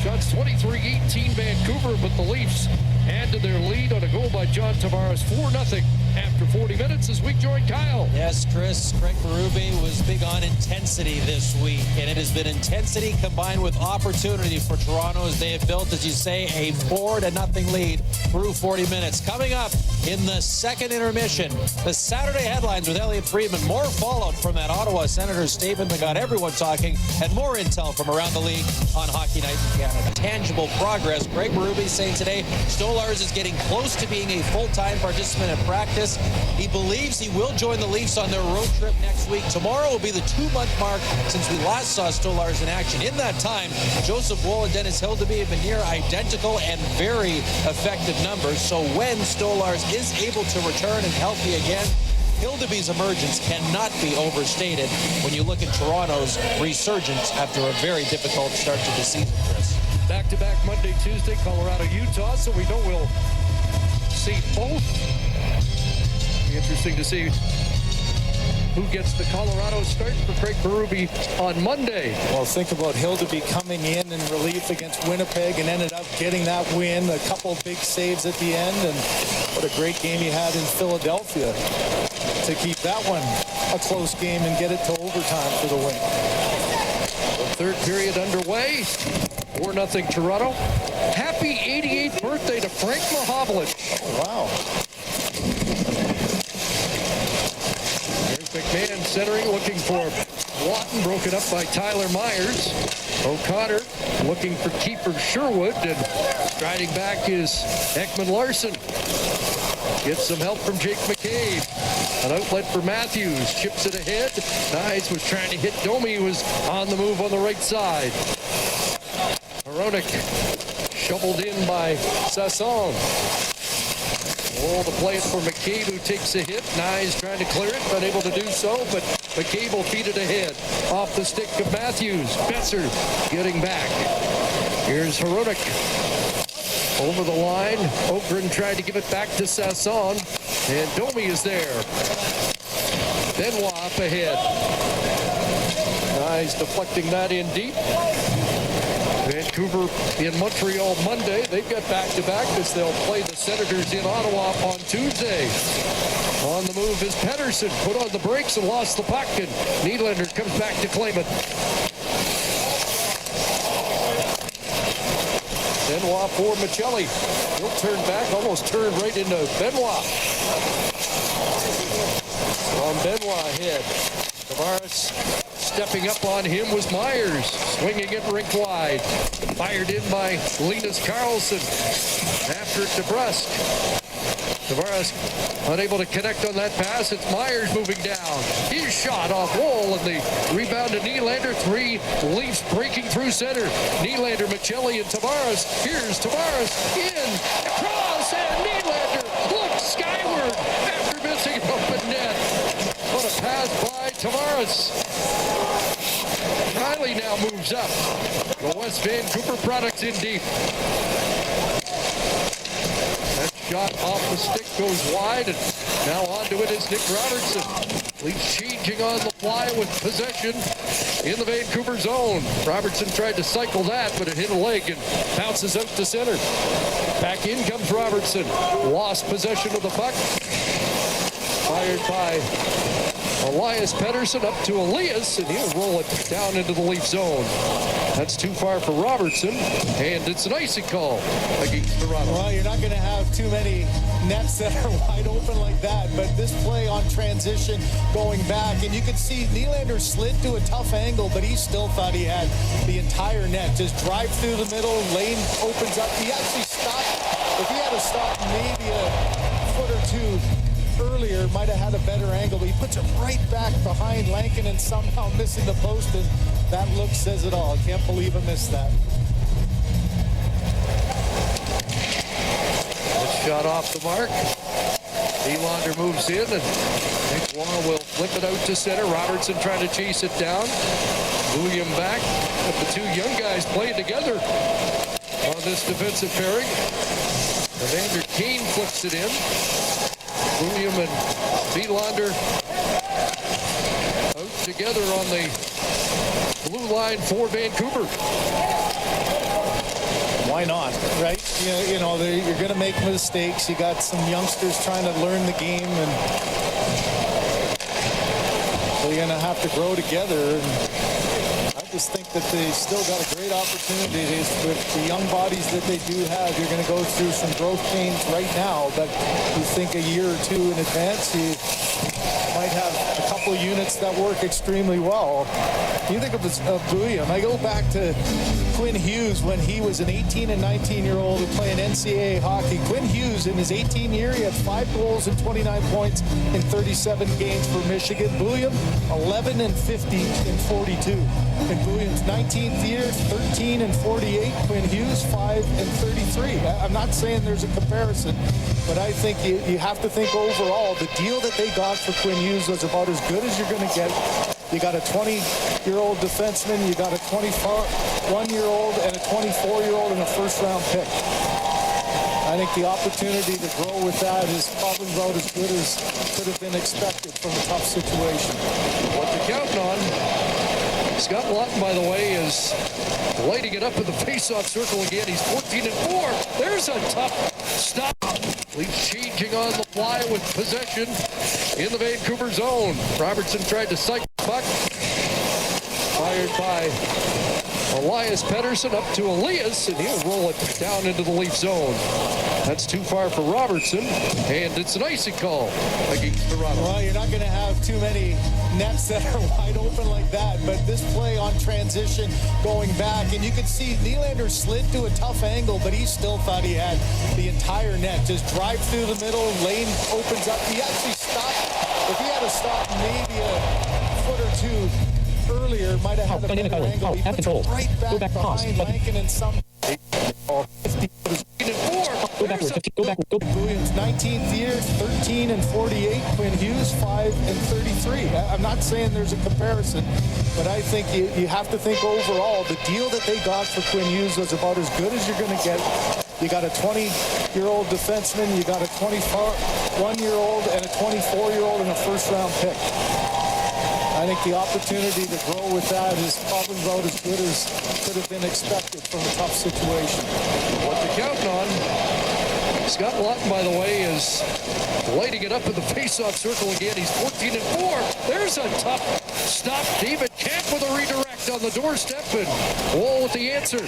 Shots 23-18 Vancouver, but the Leafs add to their lead on a goal by John Tavares, 4-0 after 40 minutes as we join Kyle. Yes, Chris, Craig Berube was big on intensity this week, and it has been intensity combined with opportunity for Toronto as they have built, as you say, a 4-0 lead through 40 minutes. Coming up in the second intermission, the Saturday headlines with Elliot Friedman. More fallout from that Ottawa Senators statement that got everyone talking, and more intel from around the league on Hockey Night in Canada. Tangible progress. Craig Berube saying today Stolarz is getting close to being a full-time participant at practice. He believes he will join the Leafs on their road trip next week. Tomorrow will be the 2-month mark since we last saw Stolarz in action. In that time, Joseph Woll and Dennis Hildeby have been near identical and very effective numbers. So when Stolarz is able to return and healthy again, Hildeby's emergence cannot be overstated when you look at Toronto's resurgence after a very difficult start to the season, Chris. Back-to-back Monday, Tuesday, Colorado, Utah, so we know we'll see both. Be interesting to see who gets the Colorado start for Craig Berube on Monday. Well, think about Hildeby coming in relief against Winnipeg and ended up getting that win. A couple big saves at the end, and what a great game he had in Philadelphia to keep that one a close game and get it to overtime for the win. The third period underway. 4-0 Toronto. Happy 88th birthday to Frank Mahovlich. Oh, wow. There's McMahon centering, looking for Lawton, broken up by Tyler Myers. O'Connor looking for keeper Sherwood, and striding back is Ekman Larson. Gets some help from Jake McCabe. An outlet for Matthews. Chips it ahead. Nice was trying to hit Domi, who was on the move on the right side. Veronic shoveled in by Sasson. Roll to play it for McCabe, who takes a hit. Nyes trying to clear it, but able to do so, but McCabe will feed it ahead. Off the stick of Matthews. Besser getting back. Here's Veronic. Over the line. Okran tried to give it back to Sasson, and Domi is there. Benoit up ahead. Nyes deflecting that in deep. Vancouver in Montreal Monday. They've got back-to-back as they'll play the Senators in Ottawa on Tuesday. On the move is Pettersson. Put on the brakes and lost the puck, and Nylander comes back to claim it. Benoit for Michelli. He'll turn back, almost turned right into Benoit. On Benoit ahead. Tavares stepping up on him was Myers. Swinging it rink wide. Fired in by Linus Karlsson. After it to Brust. Tavares unable to connect on that pass. It's Myers moving down. His shot off wall, and the rebound to Nylander. 3 Leafs breaking through center. Nylander, Michelli, and Tavares. Here's Tavares in, across, and Nylander looks skyward after missing an open net. What a pass by Tavares. Riley now moves up. The West Vancouver products in deep. That shot off the stick goes wide, and now onto it is Nick Robertson. Leafs changing on the fly with possession in the Vancouver zone. Robertson tried to cycle that, but it hit a leg and bounces out to center. Back in comes Robertson. Lost possession of the puck. Fired by Elias Pettersson up to Elias, and he'll roll it down into the Leaf zone. That's too far for Robertson, and it's an icing call against Toronto. Well, you're not going to have too many nets that are wide open like that, but this play on transition going back, and you can see Nylander slid to a tough angle, but he still thought he had the entire net. Just drive through the middle, lane opens up. He actually stopped. If he had to stop maybe a foot or two earlier, might have had a better angle, but he puts it right back behind Lankin and somehow missing the post, and that look says it all. I can't believe I missed that. That shot off the mark. Nylander moves in, and Nick Waugh will flip it out to center. Robertson trying to chase it down. William back. But the two young guys playing together on this defensive pairing. Evander Kane flips it in. William and Nylander out together on the blue line for Vancouver. Why not, right? You know you're going to make mistakes. You got some youngsters trying to learn the game, and so you're going to have to grow together. And I just think that they still got a great opportunity with the young bodies that they do have. You're going to go through some growth pains right now, but you think a year or two in advance, you might have a couple of units that work extremely well. You think of William. I go back to Quinn Hughes when he was an 18 and 19-year-old playing NCAA hockey. Quinn Hughes, in his 18 year, he had 5 goals and 29 points in 37 games for Michigan. William, 11 and 50 in 42. In William's 19th year, 13 and 48. Quinn Hughes, 5 and 33. I'm not saying there's a comparison, but I think you have to think overall, the deal that they got for Quinn Hughes was about as good as you're going to get. You got a 20-year-old defenseman, you got a 21-year-old, and a 24-year-old, and a first-round pick. I think the opportunity to grow with that is probably about as good as could have been expected from a tough situation. What they're counting on. Scot Lotton, by the way, is lighting it up in the face-off circle again. He's 14 and 4. There's a tough stop. Leafs changing on the fly with possession in the Vancouver zone. Robertson tried to cycle the puck. Fired by Elias Pettersson up to Elias, and he'll roll it down into the Leaf zone. That's too far for Robertson, and it's an icing call against Toronto. Well, you're not going to have too many nets that are wide open like that, but this play on transition going back, and you can see Nylander slid to a tough angle, but he still thought he had the entire net. Just drive through the middle, lane opens up. He actually stopped. If he had to stop maybe a foot or two earlier, might have had a better angle. He puts it right back behind Lankin and some 50 Williams, 19th year, 13 and 48. Quinn Hughes, 5 and 33. I'm not saying there's a comparison, but I think you have to think overall, the deal that they got for Quinn Hughes was about as good as you're going to get. You got a 20-year-old defenseman, you got a 21-year-old, and a 24-year-old, and a first-round pick. I think the opportunity to grow with that is probably about as good as could have been expected from a tough situation. What they're counting on. Scot Lotton, by the way, is lighting it up in the face-off circle again. He's 14 and 4. There's a tough stop. David Kemp with a redirect on the doorstep, and Wall with the answer.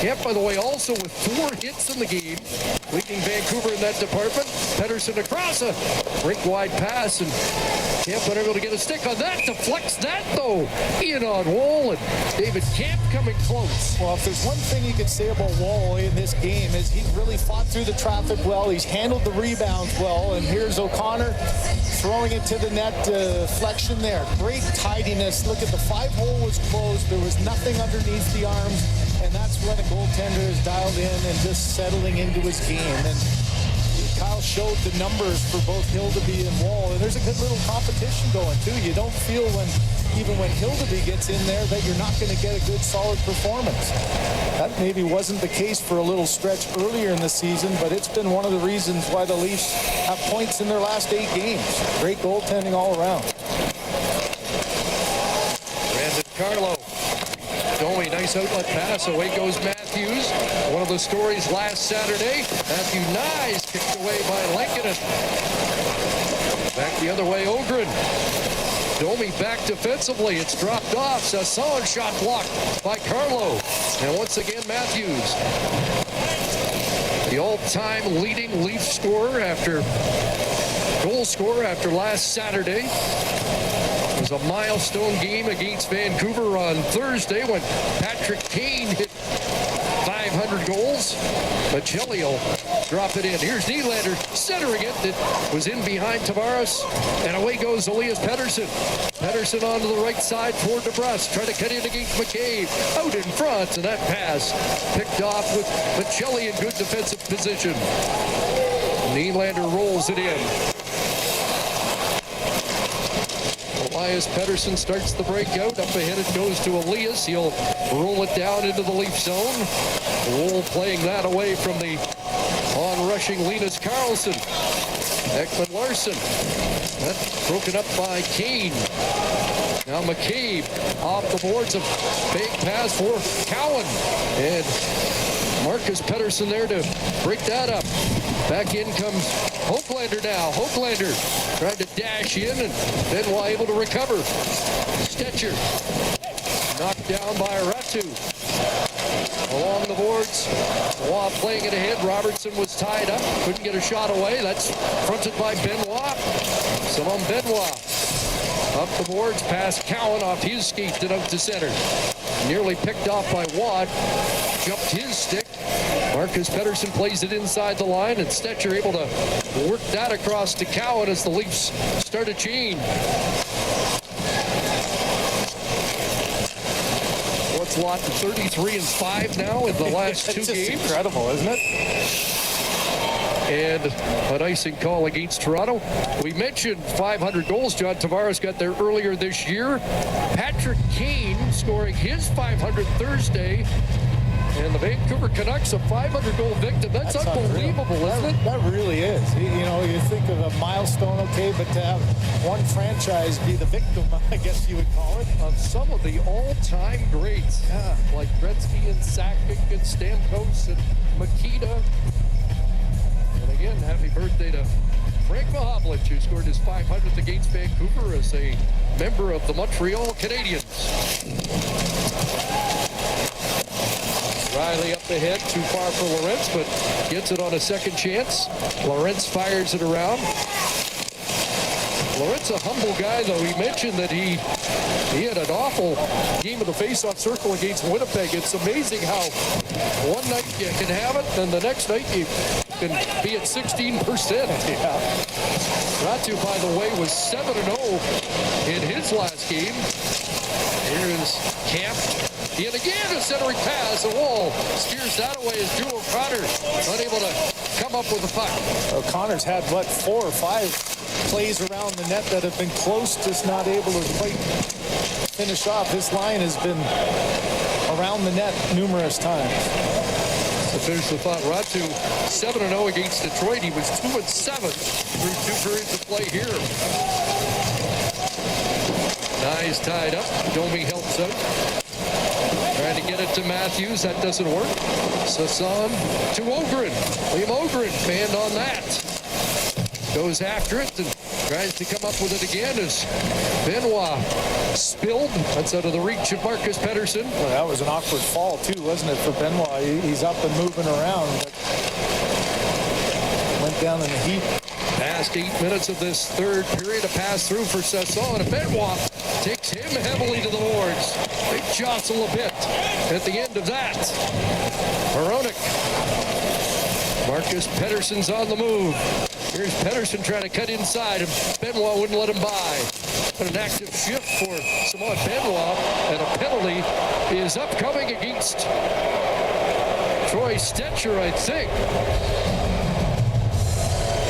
Kemp, by the way, also with 4 hits in the game, leading Vancouver in that department. Pettersson across a rink-wide pass, and Camp unable to get a stick on that. Deflects that, though. In on Wall, and David Camp coming close. Well, if there's one thing you could say about Wall in this game is he's really fought through the traffic well. He's handled the rebounds well. And here's O'Connor throwing it to the net. Deflection there. Great tidiness. Look at the 5-hole was closed. There was nothing underneath the arms. And that's when a goaltender is dialed in and just settling into his game. And Kyle showed the numbers for both Hildeby and Wall, and there's a good little competition going too. You don't feel even when Hildeby gets in there that you're not going to get a good solid performance. That maybe wasn't the case for a little stretch earlier in the season, but it's been one of the reasons why the Leafs have points in their last 8 games. Great goaltending all around. Brandon Carlo. Domi, nice outlet pass. Away goes Matthews. One of the stories last Saturday. Matthew Nyes kicked away by Lankinen. Back the other way, Ogren. Domi back defensively. It's dropped off. Sasson shot blocked by Carlo. And once again, Matthews. The all-time leading Leaf scorer goal scorer after last Saturday. It was a milestone game against Vancouver on Thursday when Patrick Kane hit 500 goals. Machelli will drop it in. Here's Nylander centering it. It was in behind Tavares. And away goes Elias Pettersson. Pettersson onto the right side for DeBrus. Trying to cut in against McCabe. Out in front. And that pass picked off with Machelli in good defensive position. Nylander rolls it in. Elias Pettersson starts the breakout. Up ahead it goes to Elias. He'll roll it down into the Leaf zone. Wool playing that away from the on-rushing Linus Karlsson. Ekman Larson. That's broken up by Kane. Now McCabe off the boards. A big pass for Cowan. And Marcus Pettersson there to break that up. Back in comes Hoaglander now. Hoaglander tried to dash in, and Benoit able to recover. Stetcher knocked down by Ratu. Along the boards, Benoit playing it ahead. Robertson was tied up, couldn't get a shot away. That's fronted by Benoit. Simon Benoit up the boards, past Cowan off his skate and out to center. Nearly picked off by Watt. Jumped his stick. Marcus Pettersson plays it inside the line, and Stetcher able to work that across to Cowan as the Leafs start a chain. What's Lotton 33-5 now in the last 2 games? Incredible, isn't it? And an icing call against Toronto. We mentioned 500 goals. John Tavares got there earlier this year. Patrick Kane scoring his 500th Thursday. And the Vancouver Canucks, a 500-goal victim. That's unbelievable, isn't it? That really is. You think of a milestone, okay, but to have one franchise be the victim, I guess you would call it. Of some of the all-time greats, like Gretzky and Sakic and Stamkos and Makita. And again, happy birthday to Frank Mahovlich, who scored his 500th against Vancouver as a member of the Montreal Canadiens. Riley up ahead, too far for Lorentz, but gets it on a second chance. Lorentz fires it around. Lorentz, a humble guy, though. He mentioned that he had an awful game of the face-off circle against Winnipeg. It's amazing how one night you can have it, and the next night you can be at 16%. Yeah. Ratu, by the way, was 7-0 in his last game. Here is Camp. And again, a centering pass. A Wall steers that away as Drew O'Connor unable to come up with the puck. O'Connor's had, 4 or 5 plays around the net that have been close, just not able to quite finish off. This line has been around the net numerous times. To finish the thought, Ratu 7-0 against Detroit. He was 2-7 through 2 periods of play here. Nyes tied up. Domi helps out. Trying to get it to Matthews. That doesn't work. Sasson to Ogren. Liam Ogren fanned on that. Goes after it and tries to come up with it again as Benoit spilled. That's out of the reach of Marcus Pettersson. Well, that was an awkward fall, too, wasn't it, for Benoit? He's up and moving around, but went down in the heat. Pass Last 8 minutes of this third period, a pass through for Sasson, and Benoit takes him heavily to the boards. They jostle a bit at the end of that. Hronek. Marcus Pettersson's on the move. Here's Pettersson trying to cut inside, and Benoit wouldn't let him by. But an active shift for Simon Benoit, and a penalty is upcoming against Troy Stecher, I think.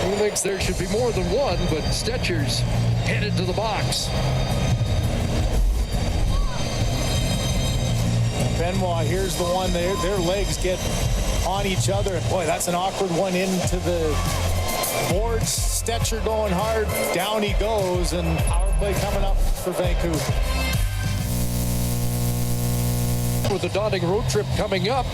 He thinks there should be more than one, but Stetcher's headed to the box. Benoit, here's the one. Their legs get on each other. Boy, that's an awkward one into the boards. Stecher going hard. Down he goes, and power play coming up for Vancouver. With the daunting road trip coming up,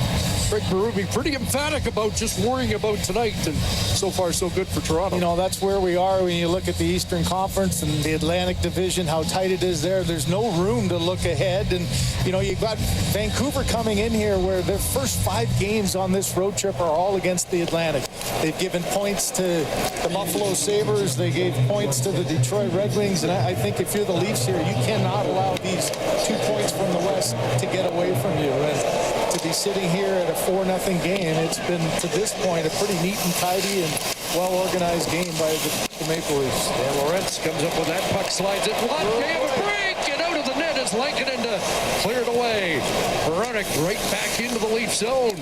Craig Berube pretty emphatic about just worrying about tonight, and so far so good for Toronto. You know, that's where we are when you look at the Eastern Conference and the Atlantic Division, how tight it is there. There's no room to look ahead, and you know, you've got Vancouver coming in here where their first 5 games on this road trip are all against the Atlantic. They've given points to the Buffalo Sabres, they gave points to the Detroit Red Wings, and I think if you're the Leafs here, you cannot allow these 2 points from the West to get away from you. And to be sitting here at a 4-0 game, it's been, to this point, a pretty neat and tidy and well-organized game by the Maple Leafs. And Lorentz comes up with that puck, slides it. They have a break, and out of the net is Lankinen to clear it away. Hronek right back into the Leaf zone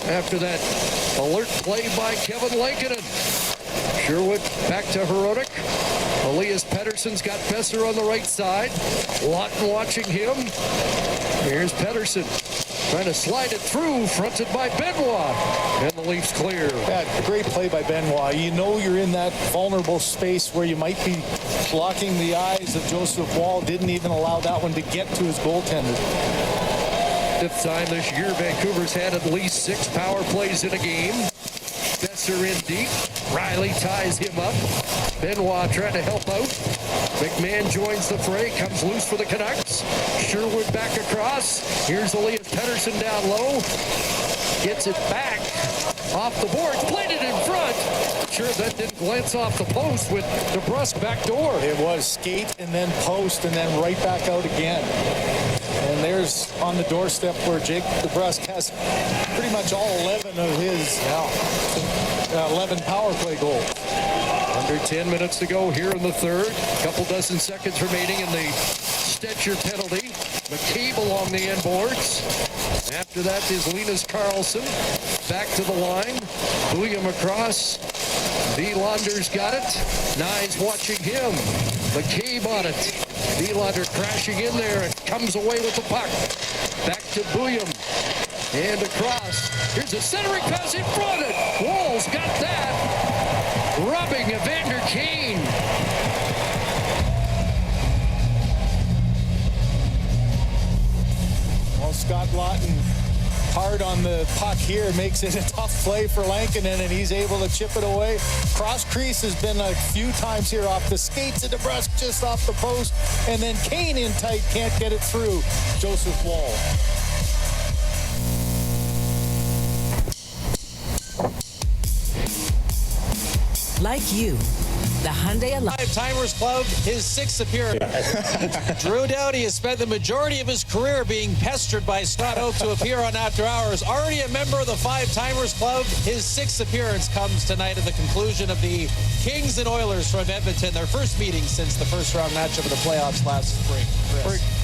after that alert play by Kevin Lankinen. Sherwood back to Hronek. Elias Pettersson's got Besser on the right side. Lotton watching him. Here's Pettersson trying to slide it through, fronted by Benoit, and the Leafs clear. Yeah, great play by Benoit. You know you're in that vulnerable space where you might be blocking the eyes of Joseph Woll. Didn't even allow that one to get to his goaltender. 5th time this year, Vancouver's had at least 6 power plays in a game. Besser in deep. Riley ties him up. Benoit trying to help out. McMahon joins the fray, comes loose for the Canucks. Sherwood back across. Here's Elias Pettersson down low. Gets it back off the boards, played it in front. Sure, that didn't glance off the post with DeBrusk back door. It was skate and then post and then right back out again. And there's on the doorstep where Jake DeBrusk has pretty much all 11 of his 11 power play goals. Under 10 minutes to go here in the third. Couple dozen seconds remaining in the Stecher penalty. McCabe along the end boards. After that is Linus Karlsson. Back to the line. William across. Nylander's got it. Nyes watching him. McCabe on it. Nylander crashing in there and comes away with the puck. Back to William. And across. Here's a centering pass in front. Woll's got that. Rubbing Evander Kane. Well, Scot Lotton hard on the puck here, makes it a tough play for Lankinen, and he's able to chip it away. Cross crease has been a few times here off the skates of DeBrusk, just off the post, and then Kane in tight, can't get it through Joseph Woll. Like you, the Hyundai Alliance. Five-Timers Club, his 6th appearance. Drew Doughty has spent the majority of his career being pestered by Scott Oak to appear on After Hours. Already a member of the Five-Timers Club, his 6th appearance comes tonight at the conclusion of the Kings and Oilers from Edmonton, their first meeting since the first-round matchup of the playoffs last spring.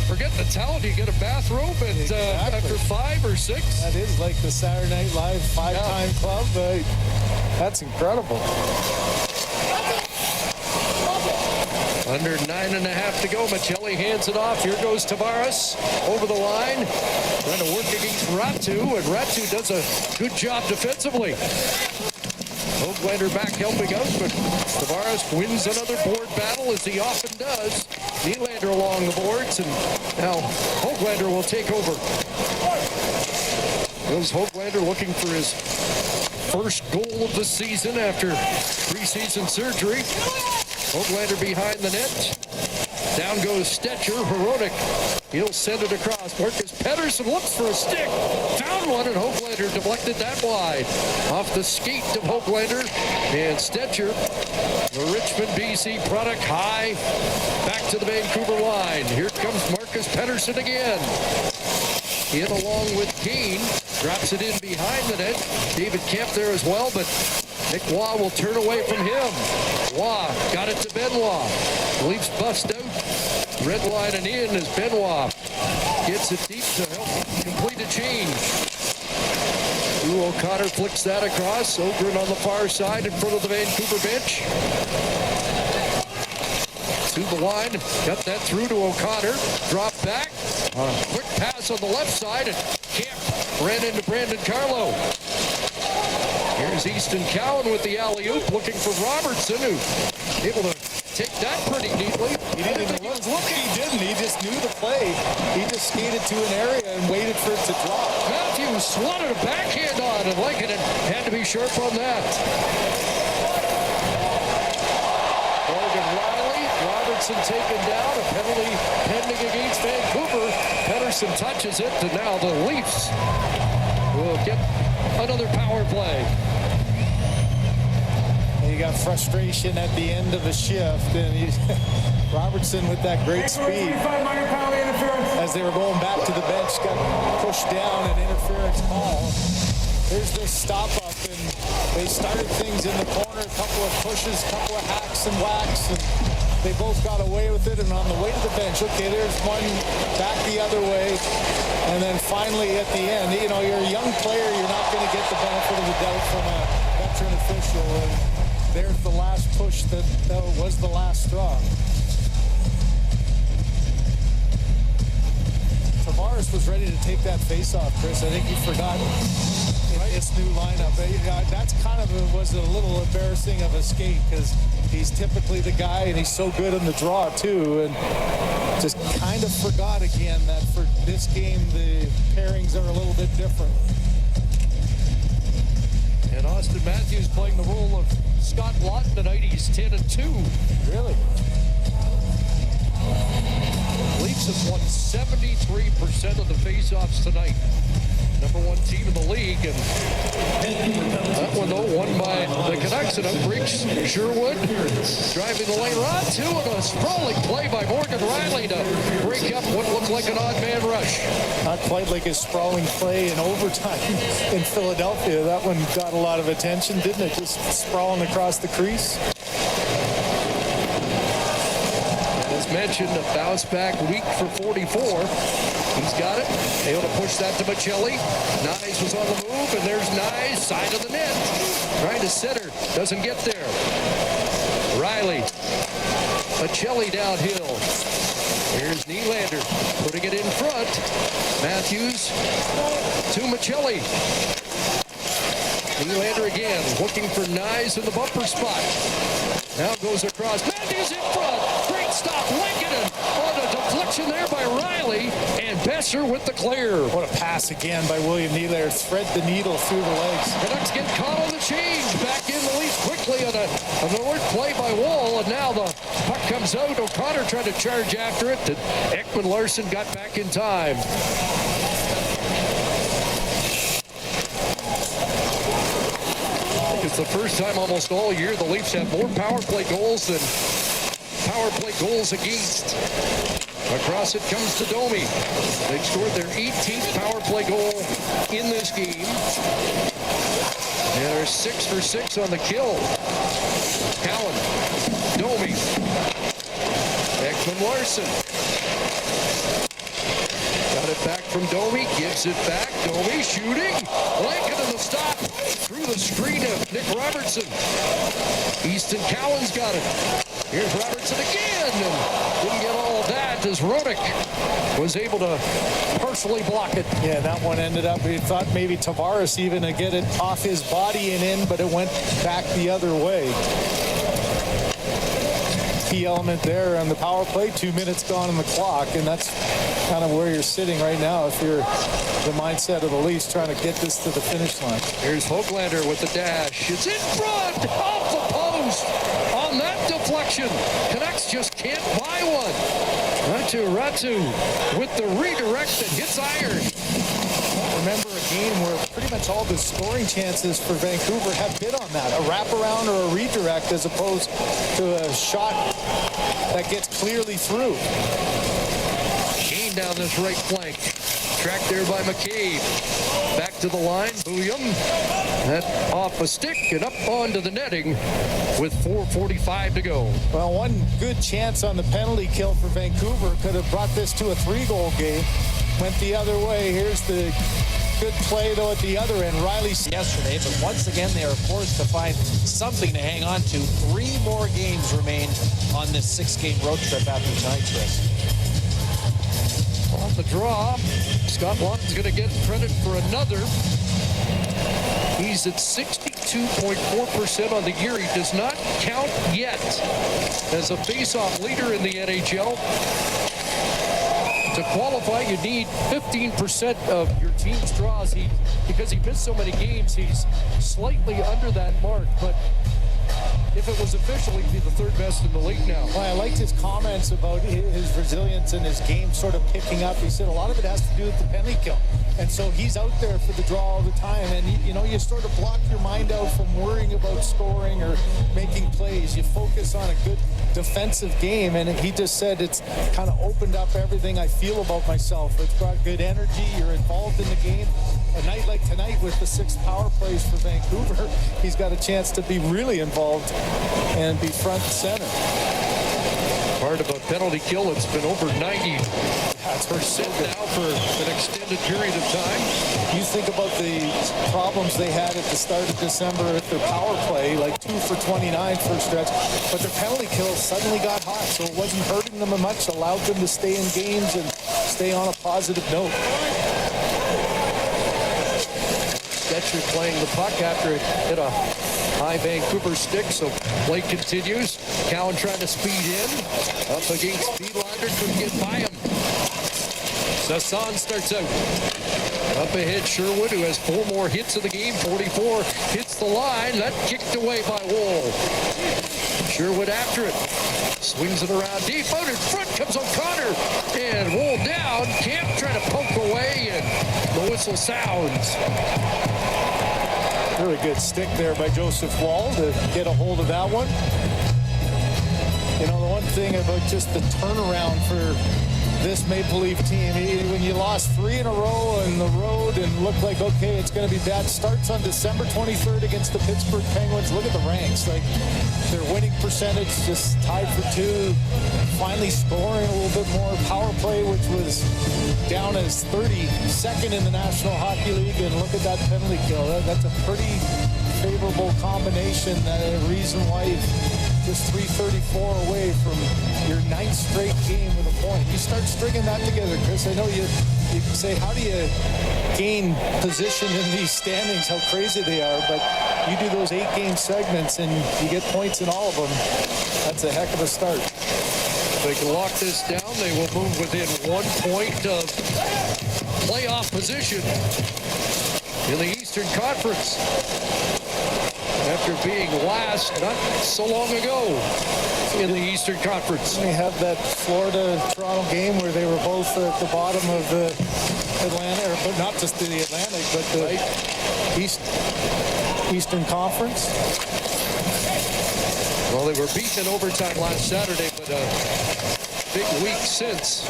Forget the talent. You get a bathrobe and after 5 or 6. That is like the Saturday Night Live 5-time club. That's incredible. Under 9.5 to go. Michelli hands it off. Here goes Tavares over the line. Trying to work against Ratu, and Ratu does a good job defensively. Hoglander back helping out, but Tavares wins another board battle, as he often does. Nylander along the boards, and now Hoglander will take over. Goes Hoglander looking for his first goal of the season after preseason surgery. Hoglander behind the net. Down goes Stetcher. Hronek, he'll send it across. Marcus Pettersson looks for a stick. Found one, and Hoglander deflected that wide. Off the skate of Hoglander. And Stetcher, the Richmond, BC product, high. Back to the Vancouver line. Here comes Marcus Pettersson again. In along with Keane. Drops it in behind the net. David Kemp there as well, but Nick Waugh will turn away from him. Waugh got it to Benoit. Leafs bust out. Red line and in as Benoit gets it deep to help complete a change. Drew O'Connor flicks that across. Ogren on the far side in front of the Vancouver bench. To the line. Got that through to O'Connor. Drop back. Quick pass on the left side. And Kemp ran into Brandon Carlo. Here's Easton Cowan with the alley-oop, looking for Robertson, who able to take that pretty neatly. He didn't even look. He didn't. He just knew the play. He just skated to an area and waited for it to drop. Matthews slotted a backhand on, and Lankinen had to be sharp on that. Morgan Riley, Robertson taken down, a penalty pending against Vancouver. Pettersson touches it, and now the Leafs will get another power play. You got frustration at the end of the shift, and Robertson with that great speed. As they were going back to the bench, got pushed down and interference call. There's this stop up, and they started things in the corner, a couple of pushes, a couple of hacks and whacks, and they both got away with it. And on the way to the bench, okay, there's one back the other way. And then finally at the end, you know, you're a young player, you're not going to get the benefit of the doubt from a veteran official. And there's the last push that was the last straw. Tavares was ready to take that face-off, Chris. I think he forgot in this new lineup. That's kind of was a little embarrassing of a skate because he's typically the guy, and he's so good in the draw too. And just kind of forgot again that for this game the pairings are a little bit different. And Austin Matthews playing the role of Scot Lotton tonight. He's 10-2. Really? Leafs have won 73% of the faceoffs tonight. Number one team in the league, and that one though won by the Canucks, and outbreaks Sherwood driving the lane right to it. A sprawling play by Morgan Riley to break up what looked like an odd man rush. Not quite like a sprawling play in overtime in Philadelphia. That one got a lot of attention, didn't it? Just sprawling across the crease. As mentioned, a bounce back week for 44. He's got it. Able to push that to Michelli. Nyes was on the move, and there's Nyes, side of the net. Trying to center, doesn't get there. Riley. Michelli downhill. Here's Nylander, putting it in front. Matthews to Michelli. Nylander again, looking for Nyes in the bumper spot. Now goes across. Matthews in front. Great stop. Lankinen on a deflection there by Riley. And Besser with the clear. What a pass again by William Nylander. Thread the needle through the legs. Canucks get caught on the change. Back in the Leafs quickly on a North play by Wall. And now the puck comes out. O'Connor tried to charge after it. And Ekman Larsson got back in time. It's the first time almost all year the Leafs have more power play goals than power play goals against. Across it comes to Domi. They've scored their 18th power play goal in this game. And they're 6 for 6 on the kill. Cowan. Domi. Ekman Larsson. Got it back from Domi. Gives it back. Domi shooting. Lankinen in the stop. Through the screen of Nick Robertson. Easton Cowan's got it. Here's Robertson again. And didn't get all of that as Hronek was able to partially block it. Yeah, that one ended up, we thought maybe Tavares even to get it off his body and in, but it went back the other way. Key element there on the power play, 2 minutes gone on the clock, and that's kind of where you're sitting right now if you're the mindset of the Leafs trying to get this to the finish line. Here's Hoglander with the dash. It's in front, off the post on that deflection. Canucks just can't buy one. Ratu with the redirect that hits iron. Remember a game where pretty much all the scoring chances for Vancouver have been on that. A wraparound or a redirect as opposed to a shot that gets clearly through. Kane down this right flank. Tracked there by McCabe. Back to the line. Bouillon. That off a stick and up onto the netting with 4:45 to go. Well, one good chance on the penalty kill for Vancouver could have brought this to a 3-goal game. Went the other way. Here's the good play, though, at the other end. Riley Yesterday, but once again, they are forced to find something to hang on to. 3 more games remain on this 6-game road trip after tonight's race. On the draw, Scot Lotton's going to get credit for another. He's at 62.4% on the year. He does not count yet as a face-off leader in the NHL. To qualify, you need 15% of your team's draws. Because he missed so many games, he's slightly under that mark. But if it was official, he'd be the 3rd best in the league now. Well, I liked his comments about his resilience and his game sort of picking up. He said a lot of it has to do with the penalty kill. And so he's out there for the draw all the time. And, you sort of block your mind out from worrying about scoring or making plays. You focus on a good defensive game. And he just said it's kind of opened up everything I feel about myself. It's brought good energy. You're involved in the game. A night like tonight with the 6 power plays for Vancouver, he's got a chance to be really involved and be front and center. Part of a penalty kill, it's been over 90% now for an extended period of time. You think about the problems they had at the start of December with their power play, like 2 for 29 for a stretch, but their penalty kills suddenly got hot, so it wasn't hurting them much, allowed them to stay in games and stay on a positive note. Stetcher playing the puck after it hit a high Vancouver stick, so play continues. Cowan trying to speed in. Up against Speedlander, couldn't get by him. Sasson starts out. Up ahead, Sherwood, who has 4 more hits of the game. 44 hits the line. That kicked away by Woll. Sherwood after it. Swings it around deep. Out in front comes O'Connor. And Woll down. Camp trying to poke away, and the whistle sounds. Really good stick there by Joseph Woll to get a hold of that one. The one thing about just the turnaround for this Maple Leaf team, when you lost 3 in a row on the road and looked like, okay, it's going to be bad, starts on December 23rd against the Pittsburgh Penguins. Look at the ranks. Like, their winning percentage just tied for 2. Finally scoring a little bit more. Power play, which was down as 32nd in the National Hockey League. And look at that penalty kill. That's a pretty favorable combination. A reason why just 334 away from your 9th straight game with a point. You start stringing that together, Chris. I know you say, how do you gain position in these standings, how crazy they are, but you do those 8-game segments and you get points in all of them. That's a heck of a start. If they can lock this down, they will move within 1 point of playoff position in the Eastern Conference. After being last not so long ago in the Eastern Conference. They have that Florida-Toronto game where they were both at the bottom of the Atlantic, but not just the Atlantic, but the Eastern Conference. Well, they were beaten in overtime last Saturday, but a big week since.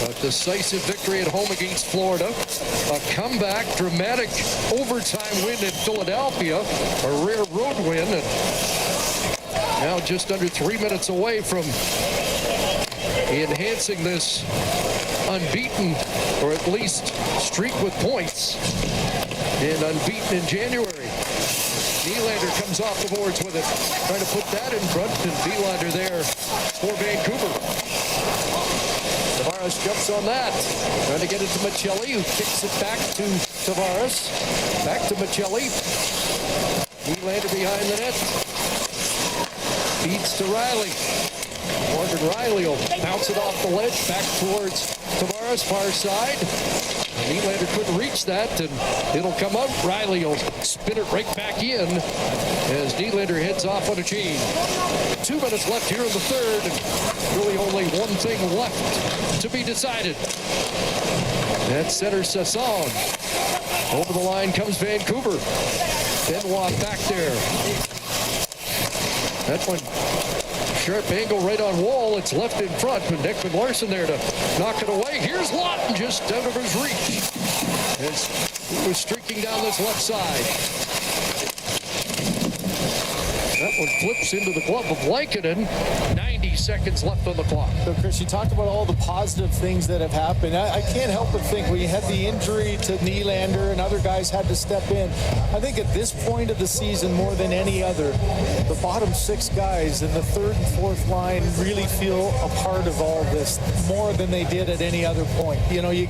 A decisive victory at home against Florida. A comeback, dramatic overtime win in Philadelphia. A rare road win. And now just under 3 minutes away from enhancing this unbeaten, or at least streak with points, and unbeaten in January. Nylander comes off the boards with it, trying to put that in front, and Nylander there for Vancouver. Tavares jumps on that, trying to get it to Michelli, who kicks it back to Tavares. Back to Michelli. Nylander behind the net. Feeds to Riley. Morgan Riley will bounce it off the ledge, back towards Tavares, far side. Nylander couldn't reach that, and it'll come up. Riley will spin it right back in as Nylander heads off on a chain. 2 minutes left here in the third. Really only one thing left to be decided. At center, Sasson. Over the line comes Vancouver. Benoit back there. That one, sharp angle right on Wall. It's left in front, but Ekman Larsson there to knock it away. Here's Lotton just out of his reach as he was streaking down this left side. That one flips into the glove of Lankinen. 90 seconds left on the clock. So, Chris, you talked about all the positive things that have happened. I can't help but think when you had the injury to Nylander and other guys had to step in, I think at this point of the season, more than any other, the bottom six guys in the third and fourth line really feel a part of all this more than they did at any other point. You know, you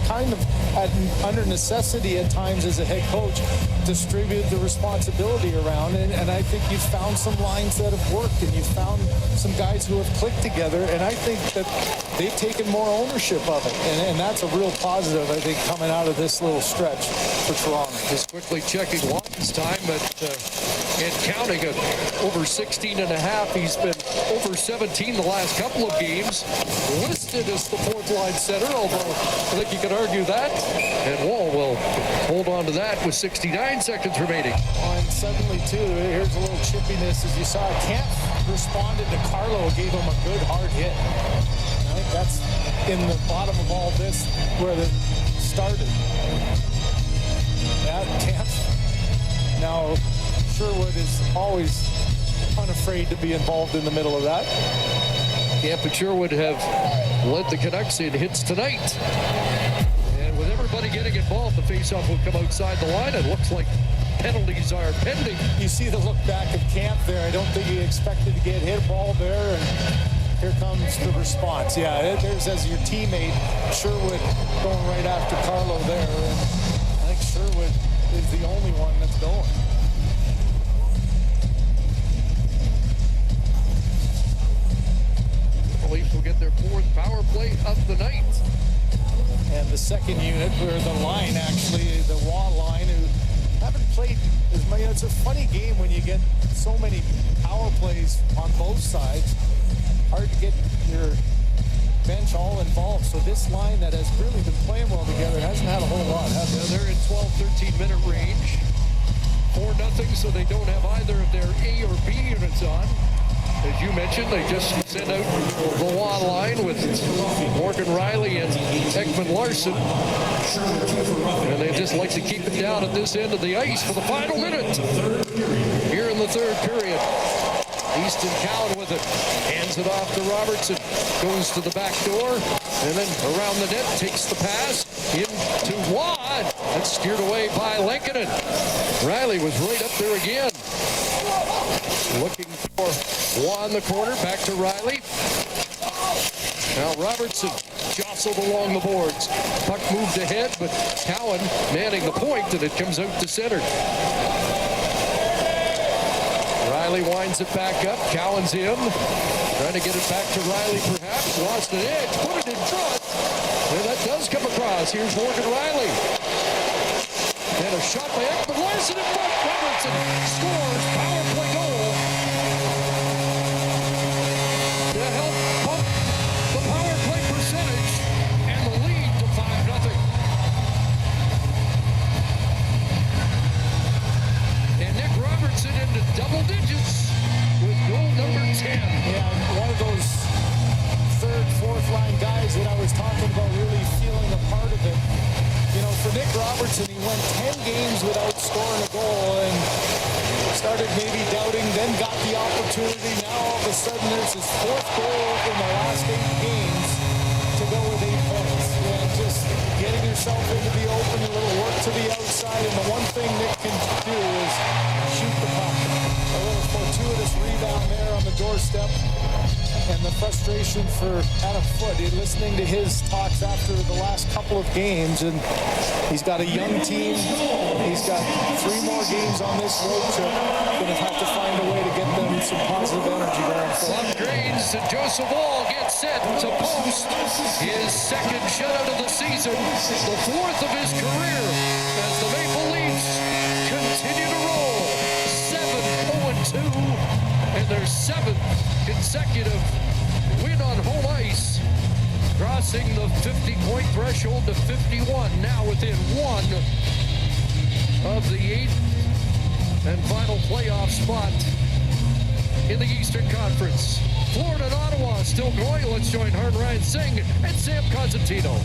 kind of, under necessity at times as a head coach, distribute the responsibility around, and I think you've found some lines that have worked, and you've found some guys who have clicked together, and I think that they've taken more ownership of it, and that's a real positive, I think, coming out of this little stretch for Toronto. Just quickly checking Lotton's time and counting at over 16 and a half. He's been over 17 the last couple of games. Listed as the fourth line center, although I think you could argue that. And Wall will hold on to that with 69 seconds remaining. And suddenly, too, here's a little chippiness as you saw. Kemp responded to Carlo, gave him a good hard hit. I think that's in the bottom of all this where it started. Yeah, Kemp. Now, Sherwood is always unafraid to be involved in the middle of that. Kemp and Sherwood have led the Canucks in hits tonight. And with everybody getting involved, the faceoff will come outside the line. It looks like penalties are pending. You see the look back of Kemp there. I don't think he expected to get hit ball there, and here comes the response. Yeah, there's as your teammate, Sherwood going right after Carlo there. And I think Sherwood is the only one that's going. The Leafs will get their fourth power play of the night. And the second unit, where the line actually, the Wall line, who haven't played as many. It's a funny game when you get so many power plays on both sides. Hard to get your bench all involved. So this line that has really been playing well together hasn't had a whole lot, have they? They're in 12, 13-minute range. 4-0, so they don't have either of their A or B units on. As you mentioned, they just sent out the Waugh line with Morgan Riley and Ekman Larsson. And they just like to keep it down at this end of the ice for the final minute. Here in the third period. Easton Cowan with it. Hands it off to Robertson. Goes to the back door. And then around the net, takes the pass. Into Waugh. That's steered away by Lankinen. Riley was right up there again. Looking for Waugh in the corner. Back to Riley. Now Robertson jostled along the boards. Puck moved ahead, but Cowan manning the point, and it comes out to center. Riley winds it back up. Cowan's in. Trying to get it back to Riley, perhaps. Lost an edge. Put it in front. And that does come across. Here's Morgan Riley. And a shot by Ekman Larsson in front. Robertson scores. Power play goal to help pump the power play percentage and the lead to 5-0. And Nick Robertson into double digits with goal number 10. Yeah, one of those third, fourth line guys that I was talking about really feeling a part of it. You know, for Nick Robertson, he went 10 games without scoring a goal and started maybe doubting, then got the opportunity. Now all of a sudden there's his fourth goal in the last 8 games to go with 8 points. And just getting yourself into the open, a little work to the outside, and the one thing Nick can do is shoot the puck. A little fortuitous rebound there on the doorstep. And the frustration for Adam Foote, listening to his talks after the last couple of games, and he's got a young team. He's got 3 more games on this road trip. Going to have to find a way to get them some positive energy going forward. Upgrades to Joseph Wall gets set to post his second shutout of the season, the 4th of his career, as the Maple Leafs continue to roll 7-0-2 and their 7th consecutive win on home ice, crossing the 50-point threshold to 51, now within one of the 8th and final playoff spot in the Eastern Conference. Florida and Ottawa still going. Let's join Ryan Singh and Sam Cosentino.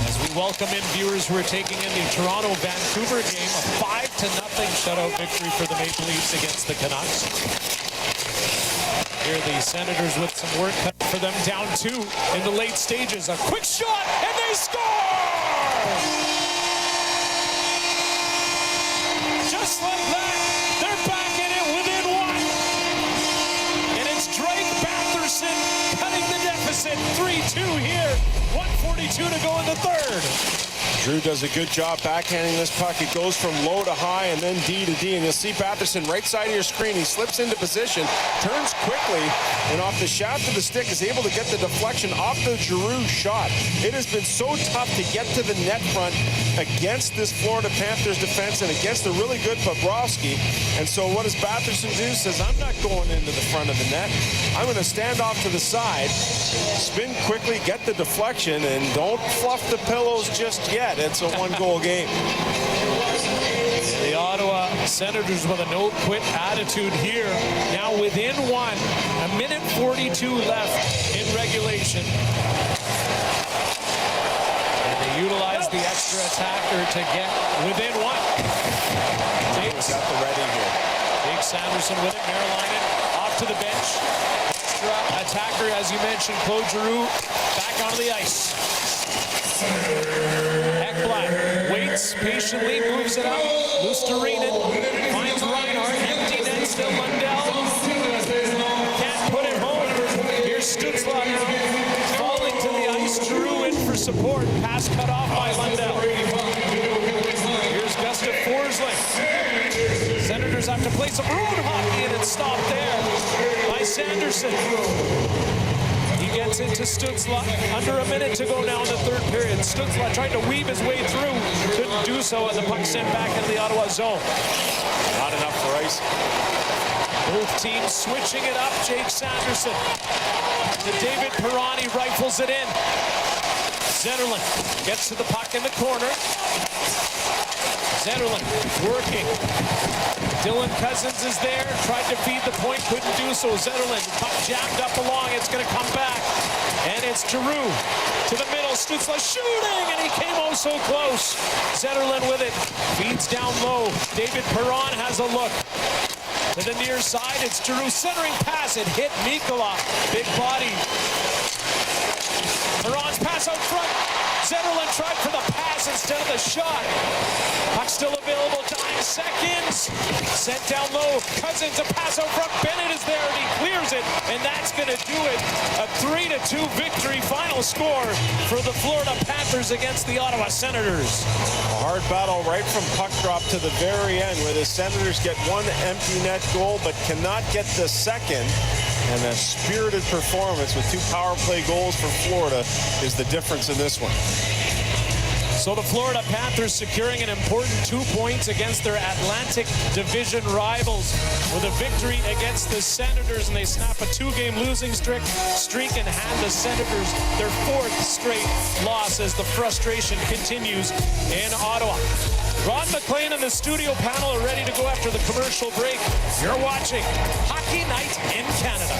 As we welcome in viewers who are taking in the Toronto-Vancouver game, a 5-0 shutout victory for the Maple Leafs against the Canucks. Here the Senators with some work cut for them, down 2 in the late stages. A quick shot, and they score! Just like that, they're back in it within 1. And it's Drake Batherson cutting the deficit. 3-2 here. 1:42 to go in the third. Drew does a good job backhanding this puck. It goes from low to high and then D to D. And you'll see Batherson right side of your screen. He slips into position, turns quickly, and off the shaft of the stick is able to get the deflection off the Giroux shot. It has been so tough to get to the net front against this Florida Panthers defense and against the really good Bobrovsky. And so what does Batherson do? Says, I'm not going into the front of the net. I'm going to stand off to the side, spin quickly, get the deflection, and don't fluff the pillows just yet. It's a one-goal game. The Ottawa Senators with a no-quit attitude here. Now within 1. A minute 42 left in regulation. And they utilize the extra attacker to get within 1. Jake's got the ready here. Jake Sanderson with it. Merrilainen off to the bench. Extra attacker, as you mentioned, Claude Giroux back onto the ice. Ekblad waits patiently, moves it up. Lusterinen finds Reinhardt. Empty net still. Lundell can't put it home. Here's Stutzla now falling to the ice. Giroux in for support. Pass cut off by Lundell. Here's Gustav Forsling. Senators have to play some road hockey, and it's stopped there by Sanderson. Gets into Stutzla. Under a minute to go now in the third period. Stutzla tried to weave his way through. Couldn't do so, and the puck sent back into the Ottawa zone. Not enough for ice. Both teams switching it up. Jake Sanderson to David Perroni, rifles it in. Zetterlund gets to the puck in the corner. Zetterlund working. Dylan Cousins is there, tried to feed the point, couldn't do so. Zetterlund, puck jammed up along, it's going to come back. And it's Giroux to the middle, Stutzla shooting, and he came oh so close. Zetterlund with it, feeds down low. David Perron has a look. To the near side, it's Giroux centering pass, it hit Mikula. Big body. Perron's pass out front. Zetterlund tried for the pass instead of the shot. Puck still available, 9 seconds. Sent down low. Cousins, a pass out front. Bennett is there and he clears it. And that's going to do it. A 3-2 victory. Final score for the Florida Panthers against the Ottawa Senators. A hard battle right from puck drop to the very end, where the Senators get one empty net goal but cannot get the second. And a spirited performance with 2 power play goals for Florida is the difference in this one. So the Florida Panthers securing an important 2 points against their Atlantic Division rivals with a victory against the Senators, and they snap a 2-game losing streak and hand the Senators their 4th straight loss as the frustration continues in Ottawa. Ron McLean and the studio panel are ready to go after the commercial break. You're watching Hockey Night in Canada.